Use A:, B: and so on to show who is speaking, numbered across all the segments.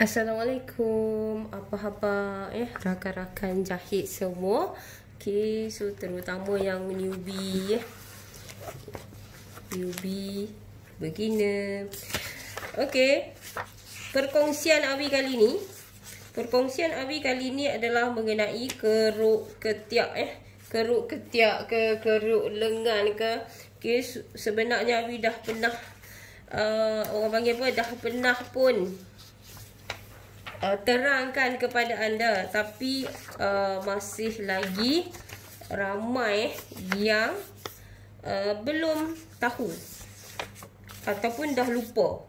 A: Assalamualaikum, apa-apa rakan-rakan jahit semua. Okey, so terutama yang newbie newbie beginner. Okey. Perkongsian Awi kali ni adalah mengenai keruk ketiak keruk ketiak ke keruk lengan ke. Okey, sebenarnya Awi dah pernah orang panggil apa, dah pernah pun terangkan kepada anda, tapi masih lagi ramai yang belum tahu ataupun dah lupa.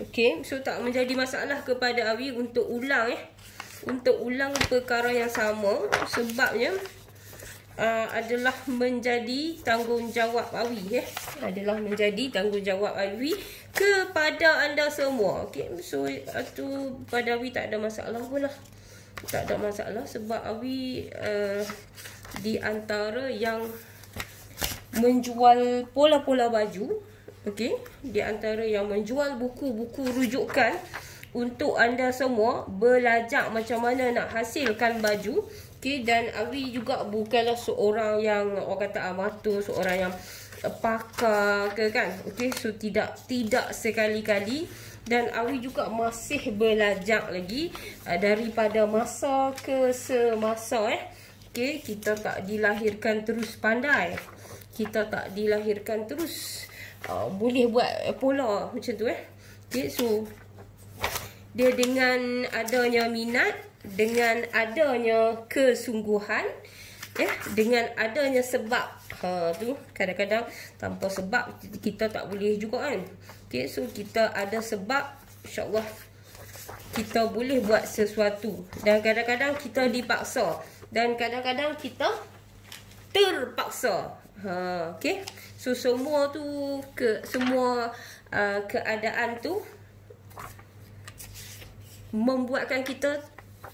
A: Okey, so tak menjadi masalah kepada Awi untuk ulang perkara yang sama, sebabnya adalah menjadi tanggungjawab Awi adalah menjadi tanggungjawab Awi kepada anda semua. Okey, so tu pada Awi tak ada masalah pun lah. Tak ada masalah sebab Awi di antara yang menjual pola-pola baju. Okey, di antara yang menjual buku-buku rujukan untuk anda semua belajar macam mana nak hasilkan baju. Okay, dan Awi juga bukanlah seorang yang orang kata amatur, seorang yang pakar ke kan. Okay, so tidak sekali-kali. Dan Awi juga masih belajar lagi daripada masa ke semasa. Okay, kita tak dilahirkan terus pandai. Kita tak dilahirkan terus boleh buat pola macam tu Okay, so dia dengan adanya minat, dengan adanya kesungguhan, dengan adanya sebab. Tu kadang-kadang tanpa sebab kita tak boleh juga kan. Okay, so kita ada sebab, insya-Allah kita boleh buat sesuatu. Dan kadang-kadang kita dipaksa, dan kadang-kadang kita terpaksa. Okay, so semua tu semua keadaan tu membuatkan kita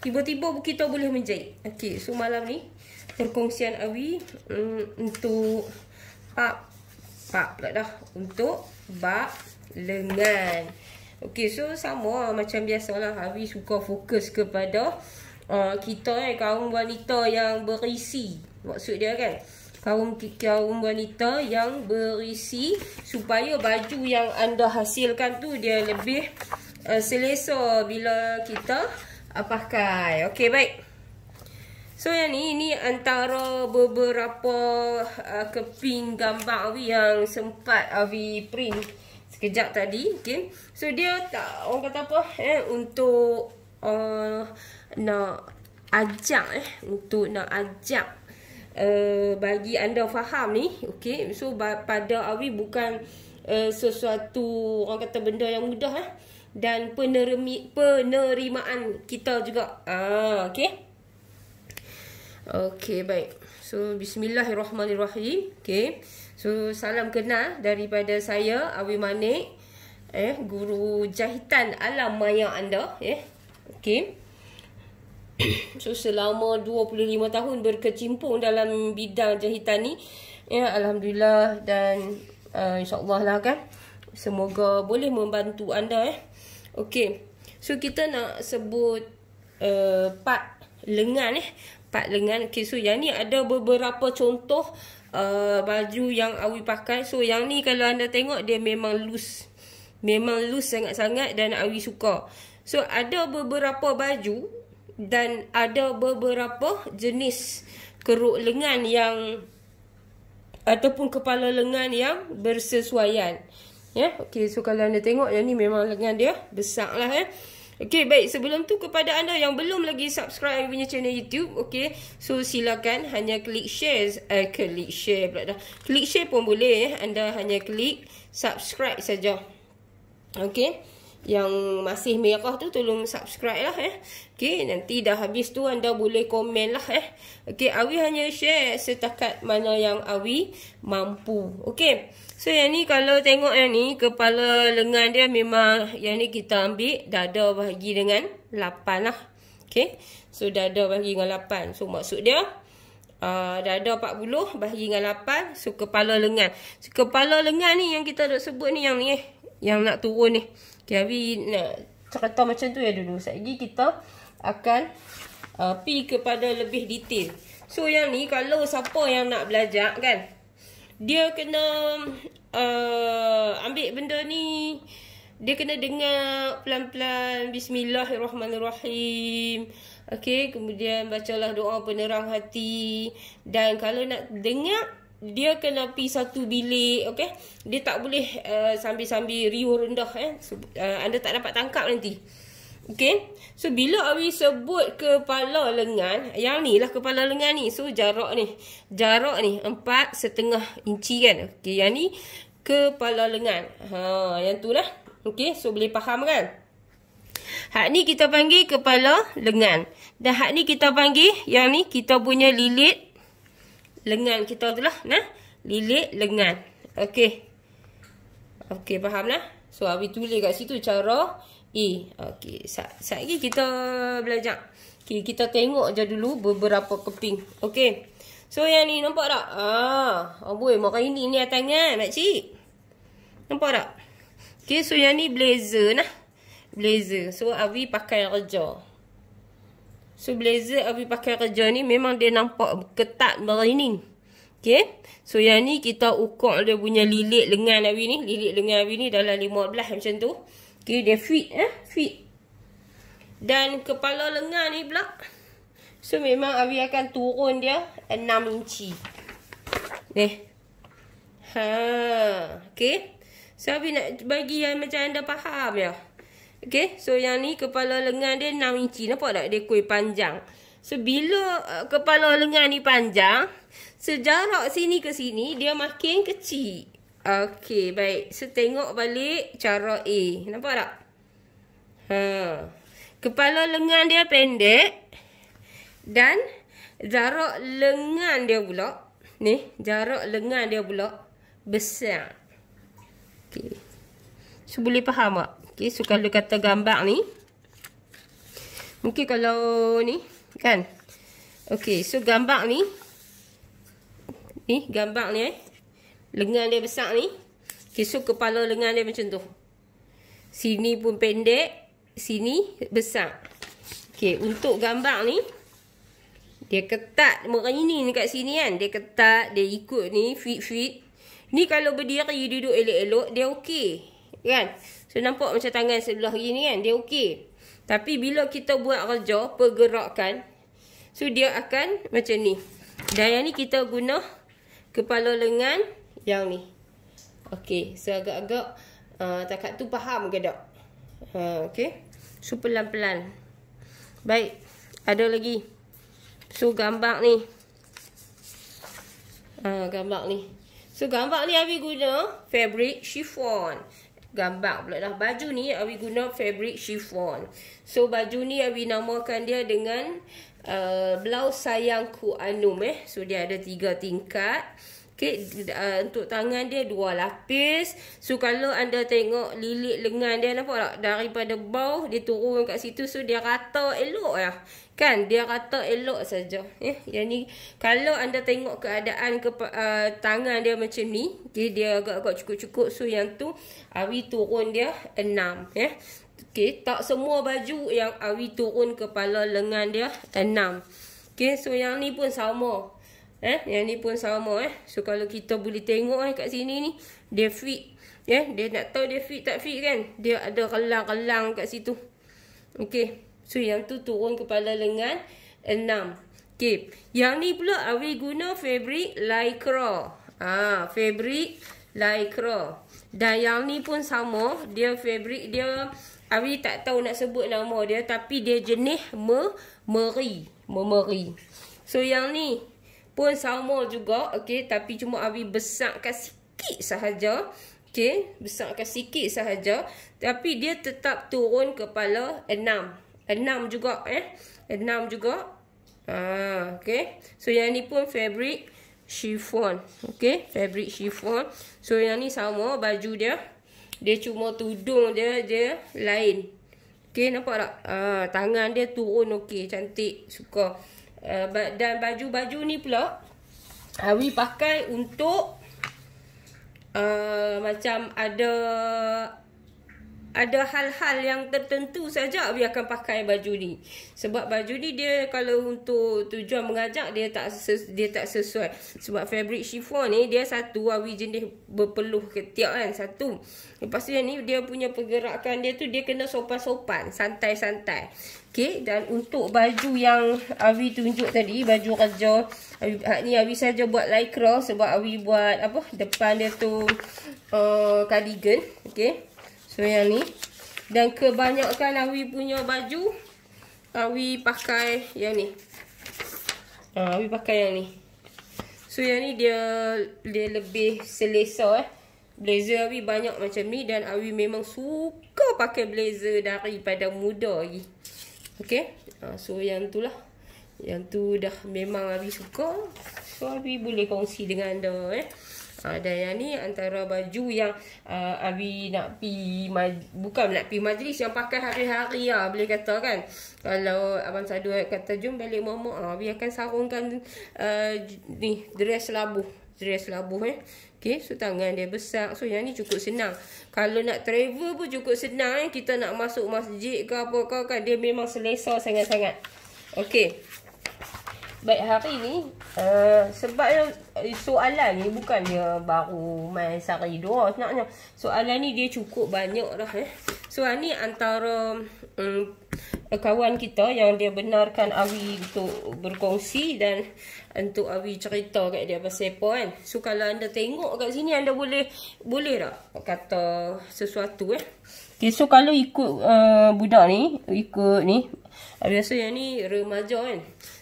A: tiba-tiba kita boleh menjahit. Okey, so malam ni perkongsian Awi untuk untuk bab lengan. Okey, so sama macam biasalah, Awi suka fokus kepada kita kaum wanita yang berisi. Maksud dia kan, kaum wanita yang berisi, supaya baju yang anda hasilkan tu dia lebih selesa bila kita pakai. Okey, baik. So yang ni antara beberapa keping gambar Awi yang sempat Awi print sekejap tadi. Okay, so dia tak, orang kata apa, untuk nak ajak bagi anda faham ni. Okay, so pada Awi bukan sesuatu, orang kata, benda yang mudah dan penerimaan kita juga. Okey. Okey, baik. So bismillahirrahmanirrahim. Okey. So salam kenal daripada saya, Awi Manik, guru jahitan alam maya anda. Okey. So selama 25 tahun berkecimpung dalam bidang jahitan ni, alhamdulillah, dan insya-Allah lah kan, semoga boleh membantu anda. Okey, so kita nak sebut part lengan part lengan. Okey, so yang ni ada beberapa contoh baju yang Awi pakai. So yang ni kalau anda tengok, dia memang loose sangat-sangat, dan Awi suka. So ada beberapa baju dan ada beberapa jenis keruk lengan yang ataupun kepala lengan yang bersesuaian. Okey, so kalau anda tengok, yang ni memang lengan dia besar lah. Okey, baik. Sebelum tu, kepada anda yang belum lagi subscribe punya channel YouTube, okey, so silakan hanya klik share pun boleh. Anda hanya klik subscribe saja. Okey, yang masih merah tu tolong subscribe lah. Okey, nanti dah habis tu anda boleh komen lah. Okey, Awi hanya share setakat mana yang Awi mampu. Okey, so yang ni kalau tengok yang ni, kepala lengan dia memang, yang ni kita ambil dada bahagi dengan 8 lah. Okey, so dada bahagi dengan 8. So maksud dia dada 40 bahagi dengan 8. So kepala lengan. So kepala lengan ni yang kita nak sebut ni, yang ni Yang nak turun ni. Okay, Awi nak cerita macam tu ya dulu. Sekejap lagi kita akan pi kepada lebih detail. So yang ni kalau siapa yang nak belajar kan, dia kena ambil benda ni. Dia kena dengar pelan-pelan. Bismillahirrahmanirrahim. Okay, kemudian bacalah doa penerang hati. Dan kalau nak dengar, dia kena pergi satu bilik. Okay, dia tak boleh sambil-sambil riuh rendah. Anda tak dapat tangkap nanti. Okay, so bila Awi sebut kepala lengan, yang ni lah kepala lengan ni. So jarak ni 4,5 inci kan. Okay, yang ni kepala lengan. Yang tu lah. Okay, so boleh faham kan? Hak ni kita panggil kepala lengan. Dan hak ni kita panggil, yang ni kita punya lilit lengan kita tu lah. Nah, lilit lengan. Okay. Okay, faham lah? So, Awi tulis kat situ cara A. Okay, saat lagi kita belajar. Okay, kita tengok je dulu beberapa keping. Okay. So, yang ni nampak tak? Boy, makan ini ni tangan, makcik. Nampak tak? Okay, so yang ni blazer nah. Blazer. So, Awi pakai kerja. So, blazer Awi pakai kerja ni memang dia nampak ketat begini. Okay. So, yang ni kita ukur dia punya lilit lengan Awi ni. Lilit lengan Awi ni dalam 15 macam tu. Okay, dia fit. Fit. Dan kepala lengan ni pula. So, memang Awi akan turun dia 6 inci. Ni. Okay. So, Awi nak bagi yang macam anda faham ya. Okay. So, yang ni kepala lengan dia 6 inci. Nampak tak? Dia kuih panjang. So, bila kepala lengan ni panjang, sejarak sini ke sini, dia makin kecil. Okay, baik. So, tengok balik cara A. Nampak tak? Kepala lengan dia pendek. Dan jarak lengan dia pula. Ni, jarak lengan dia pula besar. Okay. So, boleh faham tak? Okay, so kalau kata gambar ni. Mungkin kalau ni. Kan? Okay, so gambar ni. Ni, gambar ni lengan dia besar ni. Okay, so kepala lengan dia macam tu. Sini pun pendek. Sini besar. Okay, untuk gambar ni. Dia ketat. Macam ini ni kat sini kan. Dia ketat. Dia ikut ni. Fit. Ni kalau berdiri duduk elok-elok, dia okey. Kan? So, nampak macam tangan sebelah gini kan? Dia okey. Tapi bila kita buat kerja, pergerakan, so, dia akan macam ni. Dan yang ni kita guna kepala lengan yang ni. Okey. So, agak-agak takat tu faham ke tak? Okey. So, pelan-pelan. Baik. Ada lagi. So, gambar ni. Gambar ni. So, gambar ni Awi guna fabric chiffon. Gambar pula dah. Baju ni Awi guna fabric chiffon. So, baju ni Awi namakan dia dengan blouse sayangku Anum. So, dia ada 3 tingkat. Okay, untuk tangan dia 2 lapis. So, kalau anda tengok lilit lengan dia, nampak tak? Daripada bawah, dia turun kat situ. So, dia rata elok lah. Kan? Dia rata elok saja. Yang ni, kalau anda tengok keadaan tangan dia macam ni, okay, dia agak-agak cukup-cukup. So, yang tu, Awi turun dia 6. Okay, tak semua baju yang Awi turun kepala lengan dia 6. Okay, so yang ni pun sama. Yang ni pun sama. So, kalau kita boleh tengok kat sini ni, dia fit. Dia nak tahu dia fit tak fit kan? Dia ada kelang-kelang kat situ. Okay. So, yang tu turun kepala lengan 6. Okay. Yang ni pula Awi guna fabric lycra. Fabric lycra. Dan yang ni pun sama. Dia fabric dia, Awi tak tahu nak sebut nama dia. Tapi dia jenis memeri. So, yang ni pun sama juga. Okay. Tapi cuma Awi besarkan sikit sahaja. Okay. Besarkan sikit sahaja. Tapi dia tetap turun kepala 6. 6 juga. 6 juga. Okay. So, yang ni pun fabric chiffon. Okay. Fabric chiffon. So, yang ni sama baju dia. Dia cuma tudung dia lain. Okay. Nampak tak? Tangan dia turun okey. Cantik. Suka. Dan baju-baju ni pula Awi pakai untuk macam ada ada hal-hal yang tertentu saja Awi akan pakai baju ni. Sebab baju ni dia kalau untuk tujuan mengajak dia tak sesuai. Sebab fabric chiffon ni dia satu Awi jenis berpeluh ketiak kan, satu. Lepas tu yang ni dia punya pergerakan dia tu dia kena sopan-sopan, santai-santai. Okey, dan untuk baju yang Awi tunjuk tadi, baju kerja, ni Awi saja buat lycra sebab Awi buat apa depan dia tu cardigan. Okey. So yang ni. Dan kebanyakan Awi punya baju Awi pakai yang ni. Awi pakai yang ni. So yang ni dia lebih selesa Blazer Awi banyak macam ni. Dan Awi memang suka pakai blazer daripada muda lagi. Okay. So yang tu lah. Yang tu dah memang Awi suka. So Awi boleh kongsi dengan anda dan yang ni antara baju yang Awi nak pi bukan nak pi majlis, yang pakai hari-hari lah, boleh kata kan. Kalau Abang Sadu kata jom balik momok, Awi akan sarungkan ni dress labuh Okay, so tangan dia besar. So yang ni cukup senang. Kalau nak travel pun cukup senang kita nak masuk masjid ke apa ke kan, dia memang selesa sangat-sangat. Okay. Baik, hari ni sebab soalan ni bukan dia baru main sehari dua sebenarnya. Soalan ni dia cukup banyak dah So ni antara kawan kita yang dia benarkan Awi untuk berkongsi dan untuk Awi cerita kat dia pasal apa kan. So kalau anda tengok kat sini anda boleh tak kata sesuatu Okay, so kalau ikut budak ni, ikut ni, biasa yang ni remaja kan.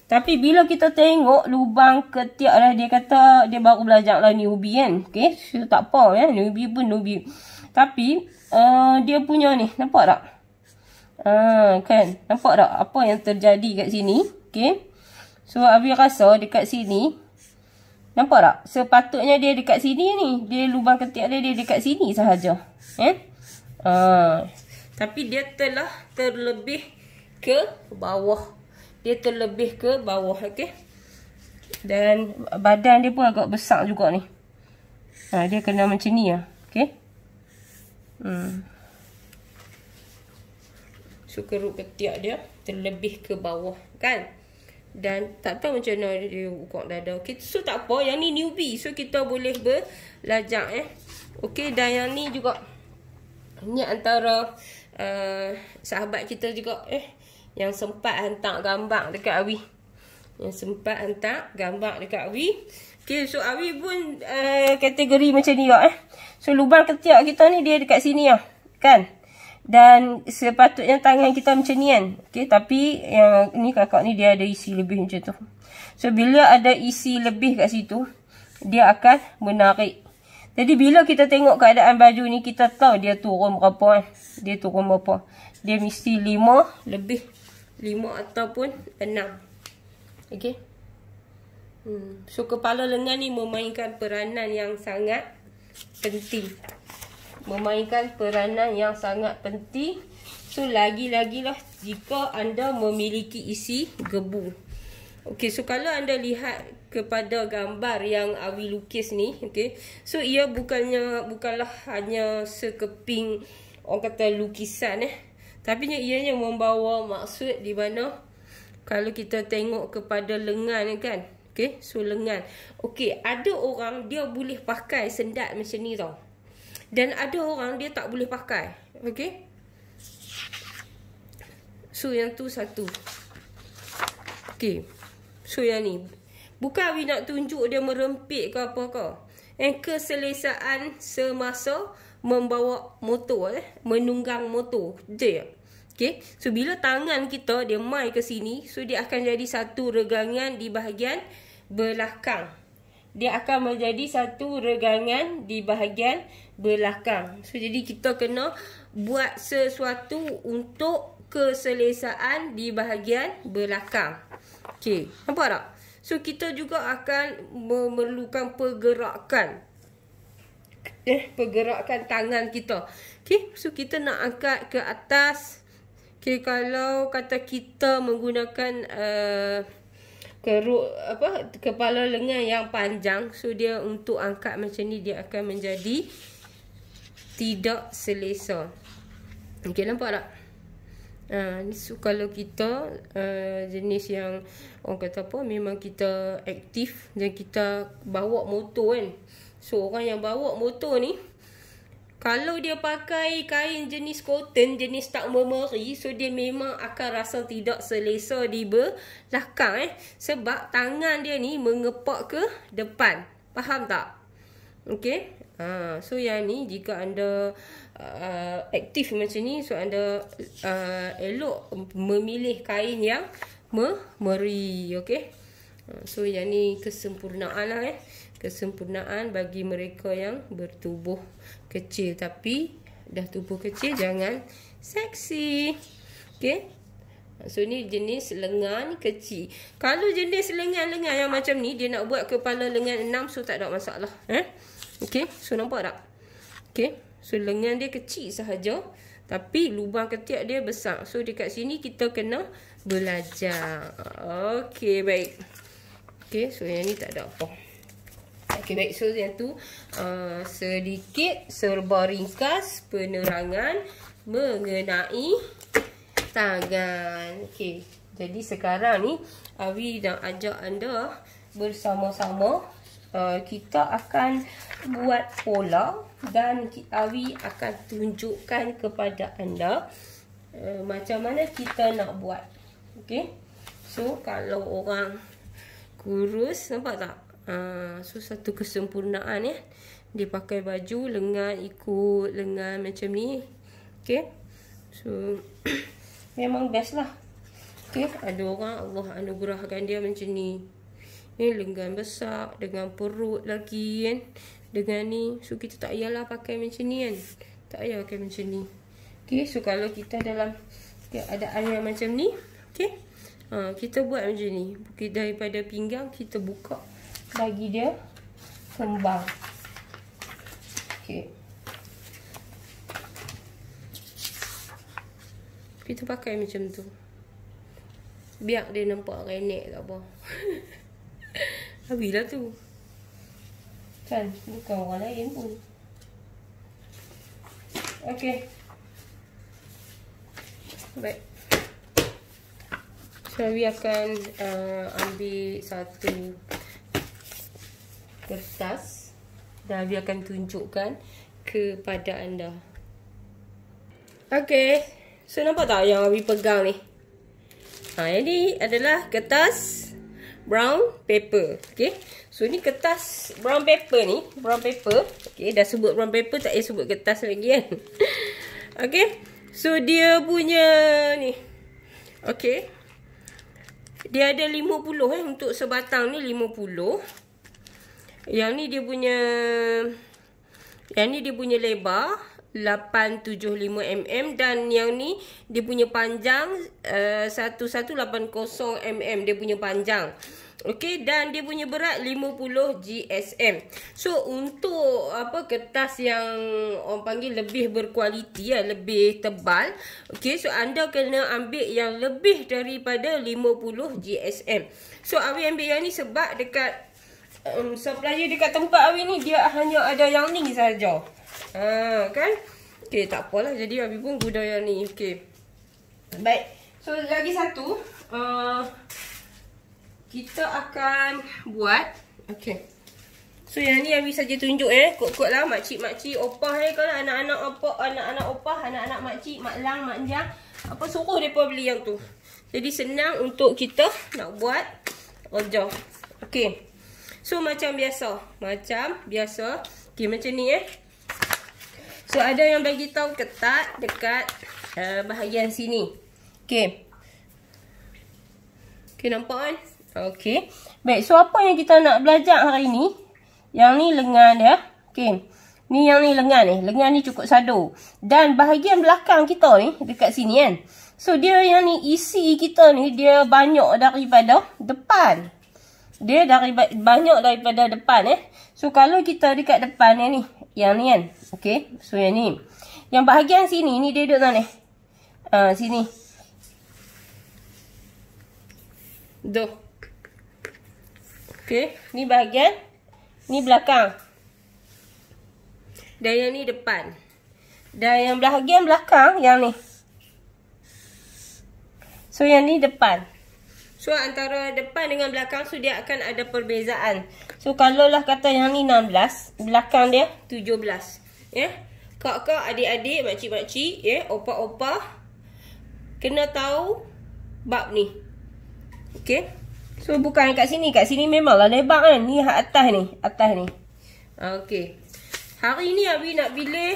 A: Tapi bila kita tengok lubang ketiak lah, dia kata dia baru belajar lah newbie kan. Okay, so tak apa newbie pun newbie. Tapi dia punya ni, nampak tak? Kan, nampak tak apa yang terjadi kat sini? Okay, so Awi rasa dekat sini, nampak tak? Sepatutnya dia dekat sini ni, dia lubang ketiak dia dekat sini sahaja. Tapi dia telah terlebih ke bawah. Okay. Dan badan dia pun agak besar juga ni. Dia kena macam ni lah. Okay. So keruk ketiak dia terlebih ke bawah kan. Dan tak tahu macam mana dia buka dada. Okay. So tak apa, yang ni newbie. So kita boleh belajar Okay, dan yang ni juga, ni antara sahabat kita juga yang sempat hantar gambar dekat Awi. Okay, so Awi pun kategori macam ni juga So lubang ketiak kita ni dia dekat sini lah kan. Dan sepatutnya tangan kita macam ni kan. Okay, tapi yang ni kakak ni dia ada isi lebih macam tu. So bila ada isi lebih kat situ, dia akan menarik. Jadi bila kita tengok keadaan baju ni, kita tahu dia turun berapa Dia mesti 5 lebih. 5 ataupun 6. Okay. So kepala lengan ni memainkan peranan yang sangat penting. So lagi-lagi lah jika anda memiliki isi gebu. Okay, so kalau anda lihat kepada gambar yang Awi lukis ni, okay, so ia bukanlah hanya sekeping orang kata lukisan tapi ianya membawa maksud di mana kalau kita tengok kepada lengan kan. Okay, so lengan. Okay, ada orang dia boleh pakai sendat macam ni tau. Dan ada orang dia tak boleh pakai. Okay. So yang tu satu. Okay. So yang ni. Bukan Awi nak tunjuk dia merempit ke apa ke. Keselesaan semasa membawa motor, menunggang motor. Je. Okay. So bila tangan kita dia mai ke sini, so dia akan jadi satu regangan di bahagian belakang. So jadi kita kena buat sesuatu untuk keselesaan di bahagian belakang. Okay. Nampak tak? So kita juga akan memerlukan pergerakan tangan kita. Okay. So kita nak angkat ke atas. Okay, kalau kata kita menggunakan kepala lengan yang panjang, so dia untuk angkat macam ni dia akan menjadi tidak selesa. Okey, nampak tak? So kalau kita jenis yang orang kata apa, memang kita aktif dan kita bawa motor kan. So orang yang bawa motor ni, kalau dia pakai kain jenis cotton, jenis tak memeri, so dia memang akan rasa tidak selesa di belakang sebab tangan dia ni mengepak ke depan. Faham tak? Okey. So yang ni jika anda aktif macam ni, so anda elok memilih kain yang memeri. Okey. So yang ni kesempurnaan lah kesempurnaan bagi mereka yang bertubuh kecil. Tapi dah tubuh kecil jangan seksi. Okey. So ni jenis lengan kecil. Kalau jenis lengan-lengan yang macam ni, dia nak buat kepala lengan 6, so tak ada masalah. Okey, so nampak tak? Okey, so lengan dia kecil sahaja, tapi lubang ketiak dia besar. So dekat sini kita kena belajar. Okey, baik. Okey, so yang ni tak ada apa. Okey, baik. So yang tu sedikit serba ringkas penerangan mengenai tangan. Okey, jadi sekarang ni Awi nak ajak anda bersama-sama kita akan buat pola dan Awi akan tunjukkan kepada anda macam mana kita nak buat. Okey. So kalau orang kurus, nampak tak? So satu kesempurnaan dia pakai baju lengan ikut lengan macam ni. Okey. So memang best lah. Okey, ada orang Allah anugerahkan dia macam ni. Ni lengan besar dengan perut lagi kan. Dengan ni, so kita tak payahlah pakai macam ni kan. Tak payah pakai macam ni. Okey, so kalau kita dalam keadaan yang macam ni, okey, kita buat macam ni. Daripada pinggang kita buka bagi dia kembang. Okey. Kita pakai macam tu. Biar dia nampak renek tak apa. Habislah tu. Kan, bukan orang lain pun. Okey. Baik. So, Awi akan ambil satu kertas dan Awi akan tunjukkan kepada anda. Okey. So, nampak tak yang Awi pegang ni? Yang ni adalah kertas brown paper. Okay. So ni kertas brown paper ni. Brown paper. Okay. Dah sebut brown paper, tak payah sebut kertas lagi kan. Okay. So dia punya ni. Okay. Dia ada 50 untuk sebatang ni 50. Yang ni dia punya. Yang ni dia punya lebar 875 mm dan yang ni dia punya panjang 1180 mm dia punya panjang. Okey, dan dia punya berat 50 GSM. So untuk apa kertas yang orang panggil lebih berkualiti lebih tebal, okey, so anda kena ambil yang lebih daripada 50 GSM. So Awi ambil yang ni sebab dekat supplier dekat tempat Awi ni dia hanya ada yang ni saja. Kan? Okey, tak apalah. Jadi Awi pun guna yang ni. Okey. Baik. So lagi satu, kita akan buat. Okey. So yang ni Awi saja tunjuk Kod-kod lah makcik-makcik, opah kalau anak-anak apa, anak-anak opah, anak-anak makcik, mak lang, mak jang, apa suruh depa beli yang tu. Jadi senang untuk kita nak buat rojak. Okey. So macam biasa. Okey, macam ni So ada yang bagi tahu ketat dekat bahagian sini. Okey. Okey, nampak kan? Okey. Baik, so apa yang kita nak belajar hari ni? Yang ni lengan dia. Okey. Ni yang ni lengan ni. Lengan ni cukup sadu. Dan bahagian belakang kita ni dekat sini kan. So dia yang ni isi kita ni dia banyak daripada depan. Dia banyak daripada depan So kalau kita dekat depan ni, yang ni kan. Okey, so yang ni. Yang bahagian sini ni dia duduk sana ni. Sini. Duh. Okey, ni bahagian, ni belakang. Dan yang ni depan. Dan yang bahagian belakang yang ni. So yang ni depan. So antara depan dengan belakang, so dia akan ada perbezaan. So kalau lah kata yang ni 16, belakang dia 17. Kak-kak, adik-adik, makcik-makcik, opa-opa, kena tahu bab ni. Okay. So bukan kat sini. Kat sini memanglah lebar kan. Ni atas ni. Atas ni. Okay. Hari ni Abi nak pilih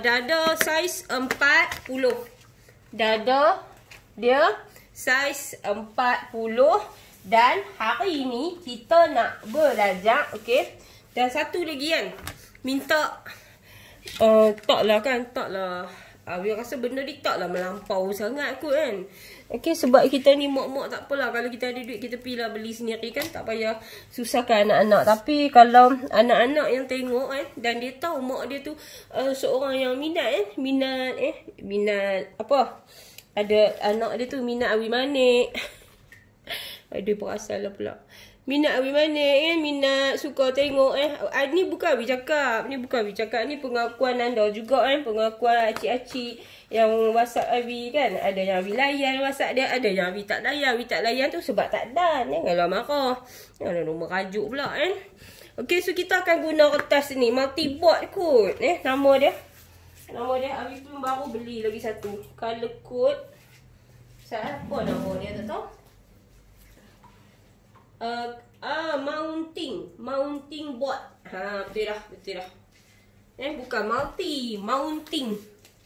A: dada saiz 40. Dada dia saiz 40. Dan hari ni kita nak belajar. Okay. Dan satu lagi kan. Minta. Taklah kan. Taklah. Abi rasa benda ni taklah melampau sangat kot kan. Okay, sebab kita ni mak-mak tak apalah. Kalau kita ada duit, kita pergi lah beli sendiri kan. Tak payah susahkan anak-anak. Tapi kalau anak-anak yang tengok kan, dan dia tahu mak dia tu seorang yang minat minat apa? Ada anak dia tu minat awi manik. Ada perasan lah pula. Minat awi manik kan, minat suka tengok ni bukan Abi cakap. Ni bukan Abi cakap. Ni pengakuan anda juga kan. Pengakuan acik-acik yang WhatsApp Abi kan. Ada yang Abi layan WhatsApp dia. Ada yang Abi tak layan. Abi tak layan tu sebab tak dan. Janganlah marah. Janganlah nombor rajuk pula kan. Okay, so kita akan guna kertas ni. Multi-board kot. Nama dia. Nama dia Abi pun baru beli lagi satu. Color code. Apa nama dia tak tahu. Mounting board. Betul dah. Bukan mounting.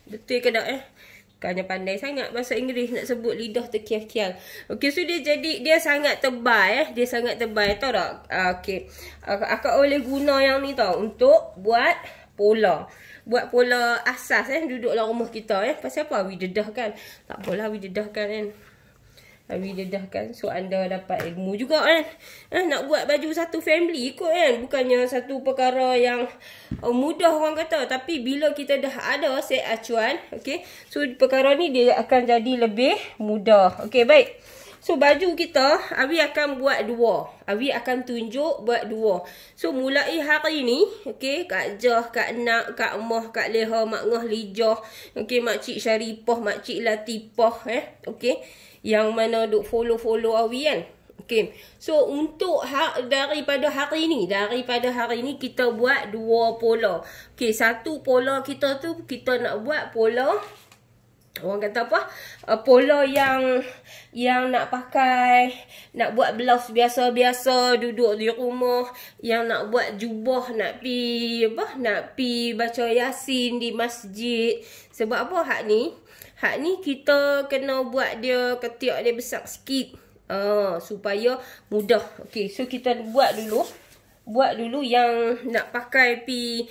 A: Betul ke tak Bukannya pandai sangat bahasa Inggeris nak sebut, lidah terkial-kial. Okey, so dia sangat tebal Dia sangat tebal, tahu tak? Okey. Akak boleh guna yang ni tau untuk buat pola. Buat pola asas duduk dalam rumah kita Pasal apa? Abi dedahkan. Tak apalah Abi dedahkan kan. Abi dedahkan. So anda dapat ilmu juga kan. Nak buat baju satu family kot kan. Bukannya satu perkara yang mudah orang kata. Tapi bila kita dah ada set acuan. Okay. So perkara ni dia akan jadi lebih mudah. Okay, baik. So baju kita Abi akan buat dua. Abi akan tunjuk buat dua. So mulai hari ni. Okay. Kak Jah, Kak Nak, Kak Moh, Kak Leha, Mak Ngoh, Lijah. Okay. Makcik Syarifah, Makcik Latifah. Okay. Yang mana duk follow Awi kan. Okay. So untuk daripada hari ni kita buat dua pola. Okay. Satu pola kita tu kita nak buat pola. Orang kata apa? Pola yang nak pakai, nak buat blouse biasa-biasa duduk di rumah, yang nak buat jubah, nak pi baca Yasin di masjid. Sebab apa hak ni kita kena buat dia ketiak dia besar sikit. Supaya mudah. Okey, so kita buat dulu yang nak pakai pi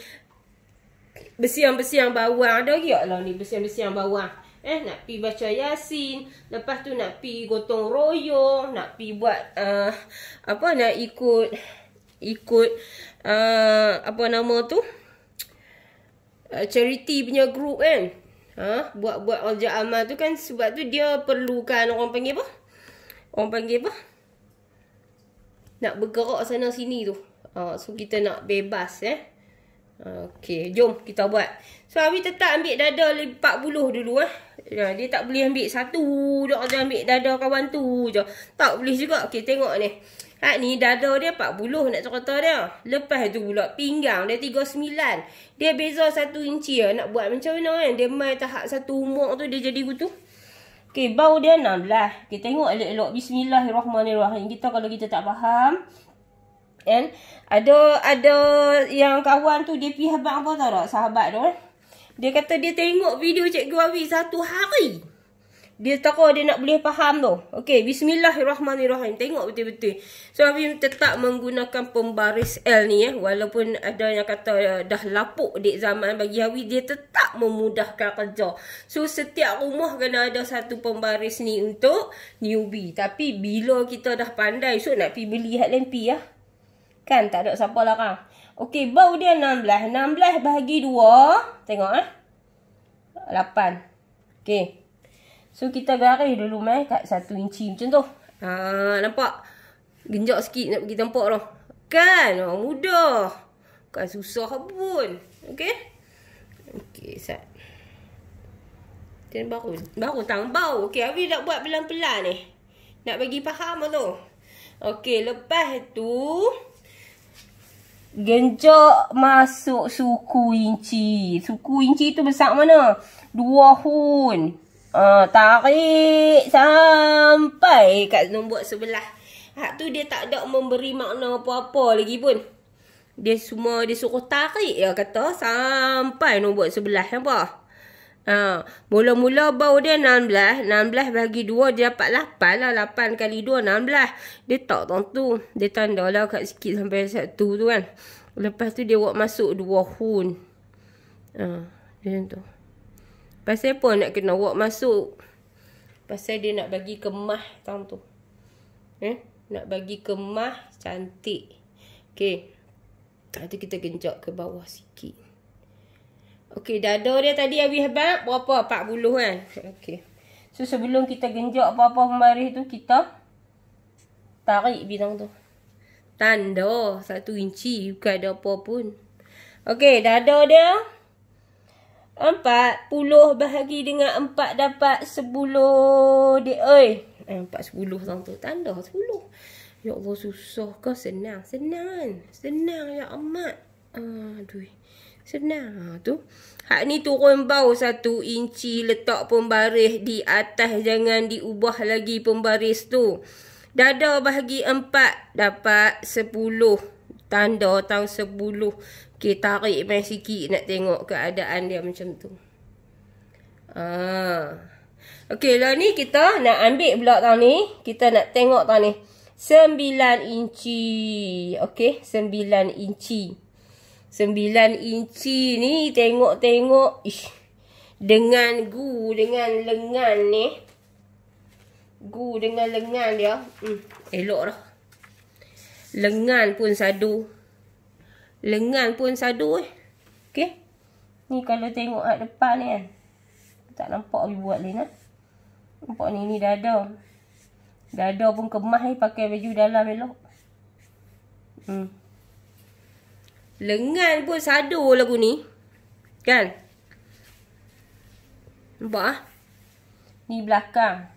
A: bersiang-bersiang bawang. Ada ke lah ni bersiang-bersiang bawang. Nak pi baca Yasin, lepas tu nak pi gotong royong, nak pi buat nak ikut apa nama tu? Charity punya group kan. Buat orja amal tu kan, sebab tu dia perlukan orang panggil apa? Nak bergerak sana sini tu. So kita nak bebas okey, jom kita buat. So Abi tetap ambil dada 40 dulu dia tak boleh ambil satu dia ambil dada kawan tu je. Tak boleh juga. Okey, tengok ni. Ni dada dia 40 nak cerita dia. Lepas tu pula pinggang dia 39. Dia beza 1 inci nak buat macam mana kan. Dia mai tahap satu umur tu dia jadi gitu. Okey, bau dia 16. Okey, tengok elok-elok. Bismillahirrahmanirrahim. Kalau kita tak faham ada yang kawan tu dia pergi abang apa tahu tak, sahabat tu dia kata dia tengok video Cikgu Awi 1 hari. Dia tahu dia nak boleh faham tu. Okey, bismillahirrahmanirrahim. Tengok betul-betul. So Awi tetap menggunakan pembaris L ni walaupun ada yang kata dah lapuk dek zaman, bagi Awi dia tetap memudahkan kerja. So setiap rumah kena ada satu pembaris ni untuk newbie. Tapi bila kita dah pandai, so nak pergi beli hak lempi kan tak ada siapa larang. Okey, bau dia 16. 16 bahagi 2. Tengok 8. Okey. So kita garis dulu kat 1 inci macam tu. Nampak? Genjak sikit nak pergi tempat tu. Kan? Mudah. Bukan susah pun. Okey? Okey, sat. Dan baru tambau. Okey, Awi nak buat pelan-pelan ni. Nak bagi faham tu. Okey, lepas tu genjot masuk suku inci. Suku inci tu besar mana? 2 hun. Tarik sampai kat nombor sebelah. Hak tu dia tak ada memberi makna apa-apa lagi pun. Dia suruh tarik ya kata sampai nombor sebelah. Nampak? Mula-mula bau dia 16. 16 bagi 2 dia dapat 8 lah. 8 kali 2 16. Dia tak tentu. Dia tanda lah kat sikit sampai 1 tu kan. Lepas tu dia buat masuk 2 hun. Macam tu. Pasal apa nak kena buat masuk? Pasal dia nak bagi kemah tang tu. Nak bagi kemah cantik. Okey. Lepas tu kita genjot ke bawah sikit. Okey, dada dia tadi Awi habaq berapa? 40 kan? Okey. So sebelum kita genjot apa-apa pembaris tu, kita tarik bidang tu. Tanda 1 inci, bukan ada apa pun. Okey, dada dia 40 bahagi dengan 4 dapat 10 dia. 4 10 tang tu. Tanda 10. Ya Allah, susah ke senang? Senang ya amat. Aduh. Senang tu. Hak ni turun bau 1 inci, letak pembaris di atas, jangan diubah lagi pembaris tu. Dada bahagi 4 dapat 10. Tanda tang 10. Okey, tarik main sikit nak tengok keadaan dia macam tu. Okey, lah ni kita nak ambil pula tang ni. Kita nak tengok tang ni. 9 inci. Okey, 9 inci. 9 inci ni tengok-tengok. Dengan dengan lengan ni. Dengan lengan dia. Elok dah. Lengan pun sadu. Okey. Ni kalau tengok kat depan ni kan. Tak nampak Abi buat lain lah. Nampak ni dada. Dada pun kemah ni pakai baju dalam elok. Lengan pun sadu lagu ni. Kan? Nampak Ni belakang.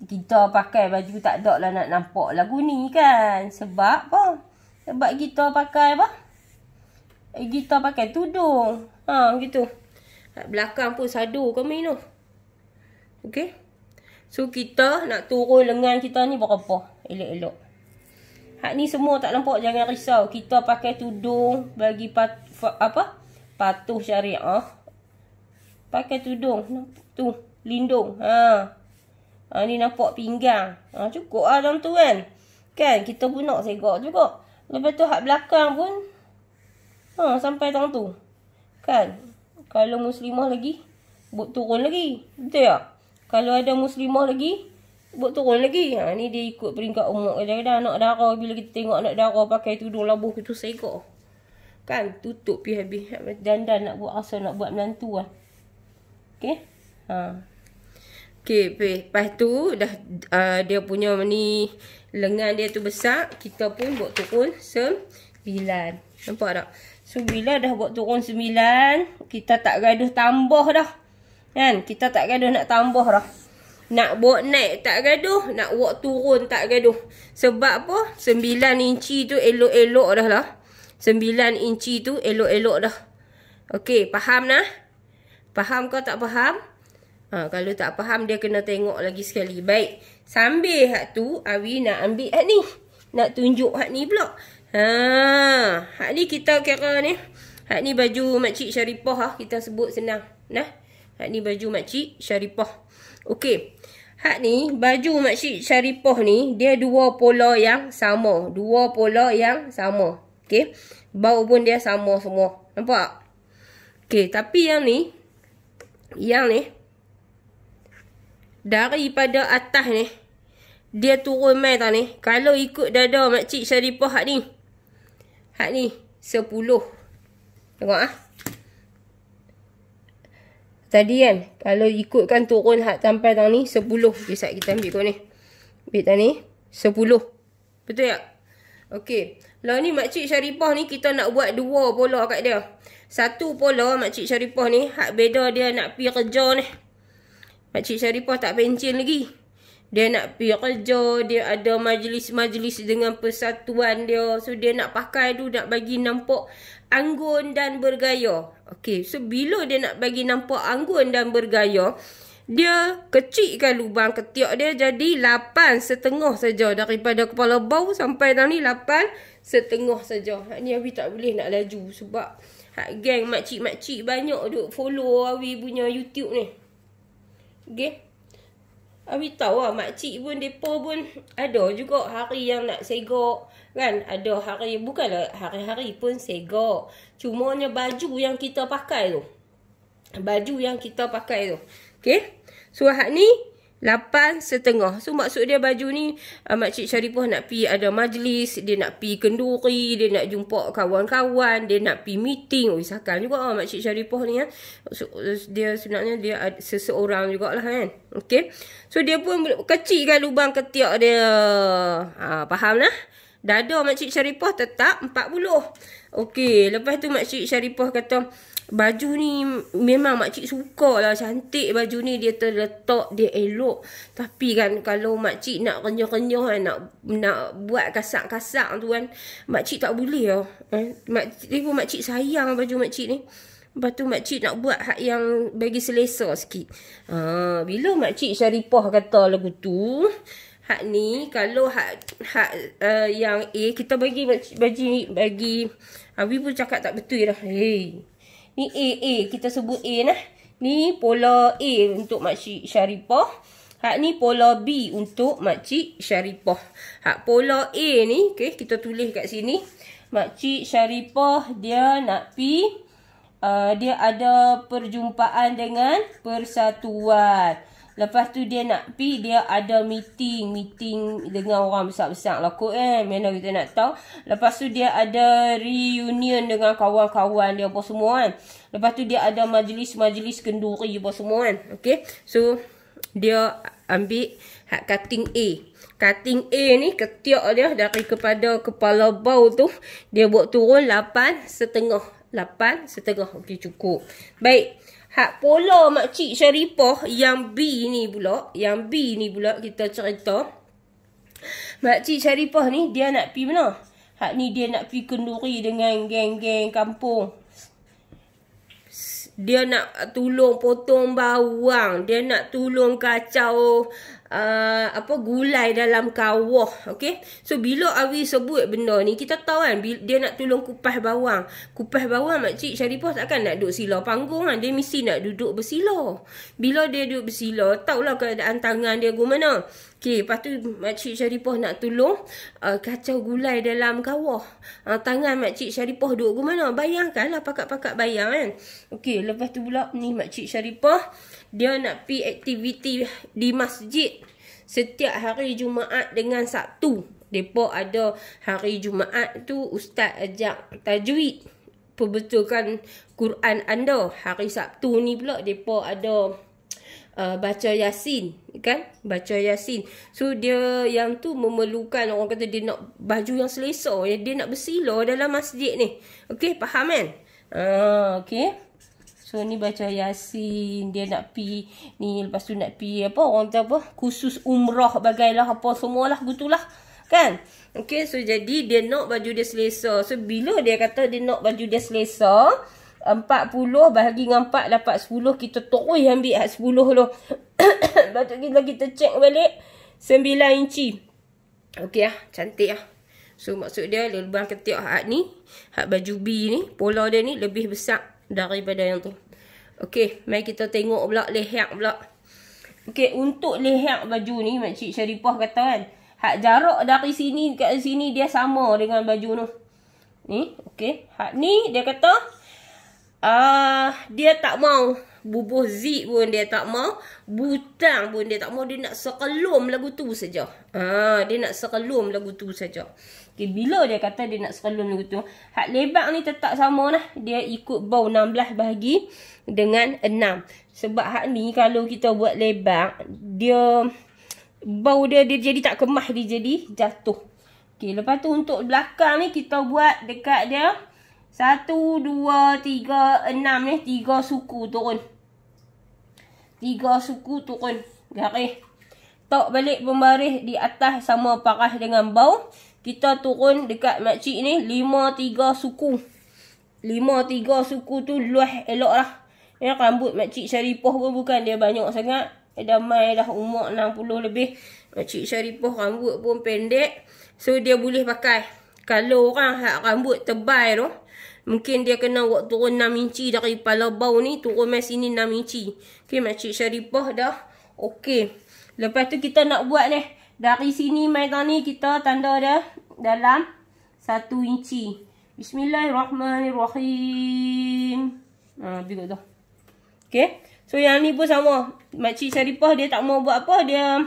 A: Kita pakai baju tak ada lah nak nampak lagu ni kan. Sebab apa? Sebab kita pakai apa? Kita pakai tudung. Gitu. Belakang pun sadu kami tu. Okey. So kita nak turun lengan kita ni berapa? Elok-elok. Hak ni semua tak nampak, jangan risau. Kita pakai tudung bagi patuh syariah. Pakai tudung. Tu, lindung. Ni nampak pinggang. Cukup lah dalam tu kan. Kan, kita pun nak segak juga. Lepas tu hak belakang pun sampai tang tu. Kan, kalau muslimah lagi, buat turun lagi. Betul tak? Kalau ada muslimah lagi, buat turun lagi. Ni dia ikut peringkat umur. Kadang-kadang anak dara, bila kita tengok anak dara pakai tudung labuh kita segak. Kan, tutup pergi habis. Dandan nak buat rasa nak buat menantu lah. Okey. Okey, lepas tu dah dia punya ni lengan dia tu besar, kita pun buat turun 9. Nampak tak? So bila dah buat turun 9, kita tak gaduh tambah dah. Kan? Kita tak gaduh nak tambah dah. Nak buat naik tak gaduh, nak buat turun tak gaduh. Sebab apa? 9 inci tu elok-elok dah lah. 9 inci tu elok-elok dah. Okey, faham nah? Faham ke tak faham? Kalau tak faham, dia kena tengok lagi sekali. Baik. Sambil hak tu, Awi nak ambil hak ni. Nak tunjuk hak ni pula. Hak ni kita kira ni. Hak ni baju Makcik Syarifah. Kita sebut senang. Nah. Hak ni baju Makcik Syarifah. Okey. Hak ni, baju Makcik Syarifah ni, dia 2 pola yang sama. 2 pola yang sama. Okey. Bau pun dia sama semua. Nampak? Okey. Tapi yang ni, daripada atas ni, dia turun mai tau ni. Kalau ikut dada Makcik Syarifah hak ni 10. Tengok tadi kan, kalau ikutkan turun hak sampai tang ni 10. Sekejap kita ambil kau ni. Ambil tang ni 10. Betul tak? Okey. Lah ni Makcik Sharifah ni kita nak buat 2 pola kat dia. Satu pola Makcik Sharifah ni hak beda dia nak pi kerja ni. Makcik Sharifah tak pencen lagi. Dia nak pi kerja, dia ada majlis-majlis dengan persatuan dia. So dia nak pakai tu nak bagi nampak anggun dan bergaya. Okey, so bila dia nak bagi nampak anggun dan bergaya, dia kecilkan lubang ketiak dia jadi 8,5 saja. Daripada kepala bau sampai dalam ni 8,5 saja. Hak ni Awi tak boleh nak laju sebab hak geng makcik-makcik banyak duk follow Awi punya YouTube ni. Okey. Awi tahu lah makcik pun depa pun ada juga hari yang nak segak kan. Ada hari, bukanlah hari-hari pun segak. Cumanya baju yang kita pakai tu. Baju yang kita pakai tu. Okey. So hak ni 8,5. So maksud dia baju ni Makcik Sharifah nak pi ada majlis, dia nak pi kenduri, dia nak jumpa kawan-kawan, dia nak pi meeting. Oh sakal juga Makcik Sharifah ni so, dia sebenarnya dia seseorang jugalah kan. Okey. So dia pun kecilkan lubang ketiak dia. Faham lah? Dada Makcik Sharifah tetap 40. Okey, lepas tu Makcik Sharifah kata baju ni memang makcik suka lah, cantik baju ni, dia terletak, dia elok. Tapi kan kalau makcik nak kenyah-kenyah kan, nak buat kasak-kasak tu kan, makcik tak boleh lah. Makcik sayang baju makcik ni. Lepas tu makcik nak buat hak yang bagi selesa sikit. Bila Makcik Sharifah kata lagu tu, hak ni kalau hak yang A kita bagi Awi pun cakap tak betul dah. Ni A, kita sebut A nah. Ni pola A untuk Makcik Sharifah. Hak ni pola B untuk Makcik Sharifah. Hak pola A ni, okay, kita tulis kat sini. Makcik Sharifah dia nak pi, dia ada perjumpaan dengan persatuan. Lepas tu dia nak pi, dia ada meeting dengan orang besar-besar lah kot mana kita nak tahu. Lepas tu dia ada reunion dengan kawan-kawan dia apa semua kan. Lepas tu dia ada majlis-majlis kenduri apa semua kan. Okay, so dia ambil hak cutting A. Cutting A ni ketiak dia dari kepada kepala bau tu dia buat turun 8,5. 8,5. Okey, cukup. Baik. Hak pola Makcik Sharifah yang B ni pula. Yang B ni pula kita cerita. Makcik Sharifah ni dia nak pi mana? Hak ni dia nak pi kenduri dengan geng-geng kampung. Dia nak tolong potong bawang. Dia nak tolong kacau gulai dalam kawah. Okay. So bila Awi sebut benda ni, kita tahu kan dia nak tolong kupas bawang. Kupas bawang Makcik Sharifah takkan nak duduk sila panggung kan. Dia mesti nak duduk bersila. Bila dia duduk bersila, tahulah keadaan tangan dia ke mana. Okay, lepas tu Makcik Sharifah nak tolong kacau gulai dalam kawah. Tangan Makcik Sharifah duduk ke mana? Bayangkanlah pakat-pakat bayang kan. Okay, lepas tu pula ni Makcik Sharifah dia nak pi aktiviti di masjid setiap hari Jumaat dengan Sabtu. Depa ada hari Jumaat tu ustaz ajak tajwid, perbetulkan Quran anda. Hari Sabtu ni pula depa ada baca Yasin kan, baca Yasin. So dia yang tu memerlukan, orang kata dia nak baju yang selesa, dia nak bersila dalam masjid ni. Okey, faham kan? Okey. So ni baca Yasin, dia nak pi ni, lepas tu nak pi apa orang kata apa, khusus umrah bagailah apa semualah gitulah kan. Okey, so jadi dia nak baju dia selesa. So bila dia kata dia nak baju dia selesa, 40 bahagi dengan 4 dapat 10, kita terus ambil hak 10 tu. Lepas tu kita cek balik 9 inci. Okey ah, cantik ah. So maksud dia lubang ketiak hak ni, hak baju B ni, pola dia ni lebih besar daripada yang tu. Okey, mari kita tengok pula leher pula. Okey, untuk leher baju ni Makcik Sharifah kata kan, hak jarak dari sini ke sini dia sama dengan baju tu. Ni, okey. Hak ni dia kata dia tak mau bubuh zip pun dia tak mau, butang pun dia tak mau, dia nak sekelum lagu tu saja. Dia nak sekelum lagu tu saja. Okay, bila dia kata dia nak sekelum lagu tu, hak lebar ni tetap sama lah. Dia ikut bau 16 bahagi dengan 6. Sebab hak ni kalau kita buat lebar, dia bau dia jadi tak kemah, dia jadi jatuh. Okey, lepas tu untuk belakang ni kita buat dekat dia 1, 2, 3, 6 ni 3 suku turun. 3 suku turun garis. Tok balik pembaris di atas sama paras dengan bau. Kita turun dekat makcik ni 5, 3 suku. 5, 3 suku tu luah elok lah. Ya, rambut makcik Syarifah pun bukan dia banyak sangat. Dah mai dah umur 60 lebih. Makcik Syarifah rambut pun pendek. So dia boleh pakai. Kalau orang hak rambut tebal tu, mungkin dia kena buat turun 6 inci dari kepala bau ni, turun mai sini 6 inci. Okey, makcik Syarifah dah okey. Lepas tu kita nak buat ni, dari sini mai tani kita tanda dia dalam 1 inci. Bismillahirrahmanirrahim. Begitu tu. Okey. So yang ni pun sama. Makcik Syarifah dia tak mau buat apa, dia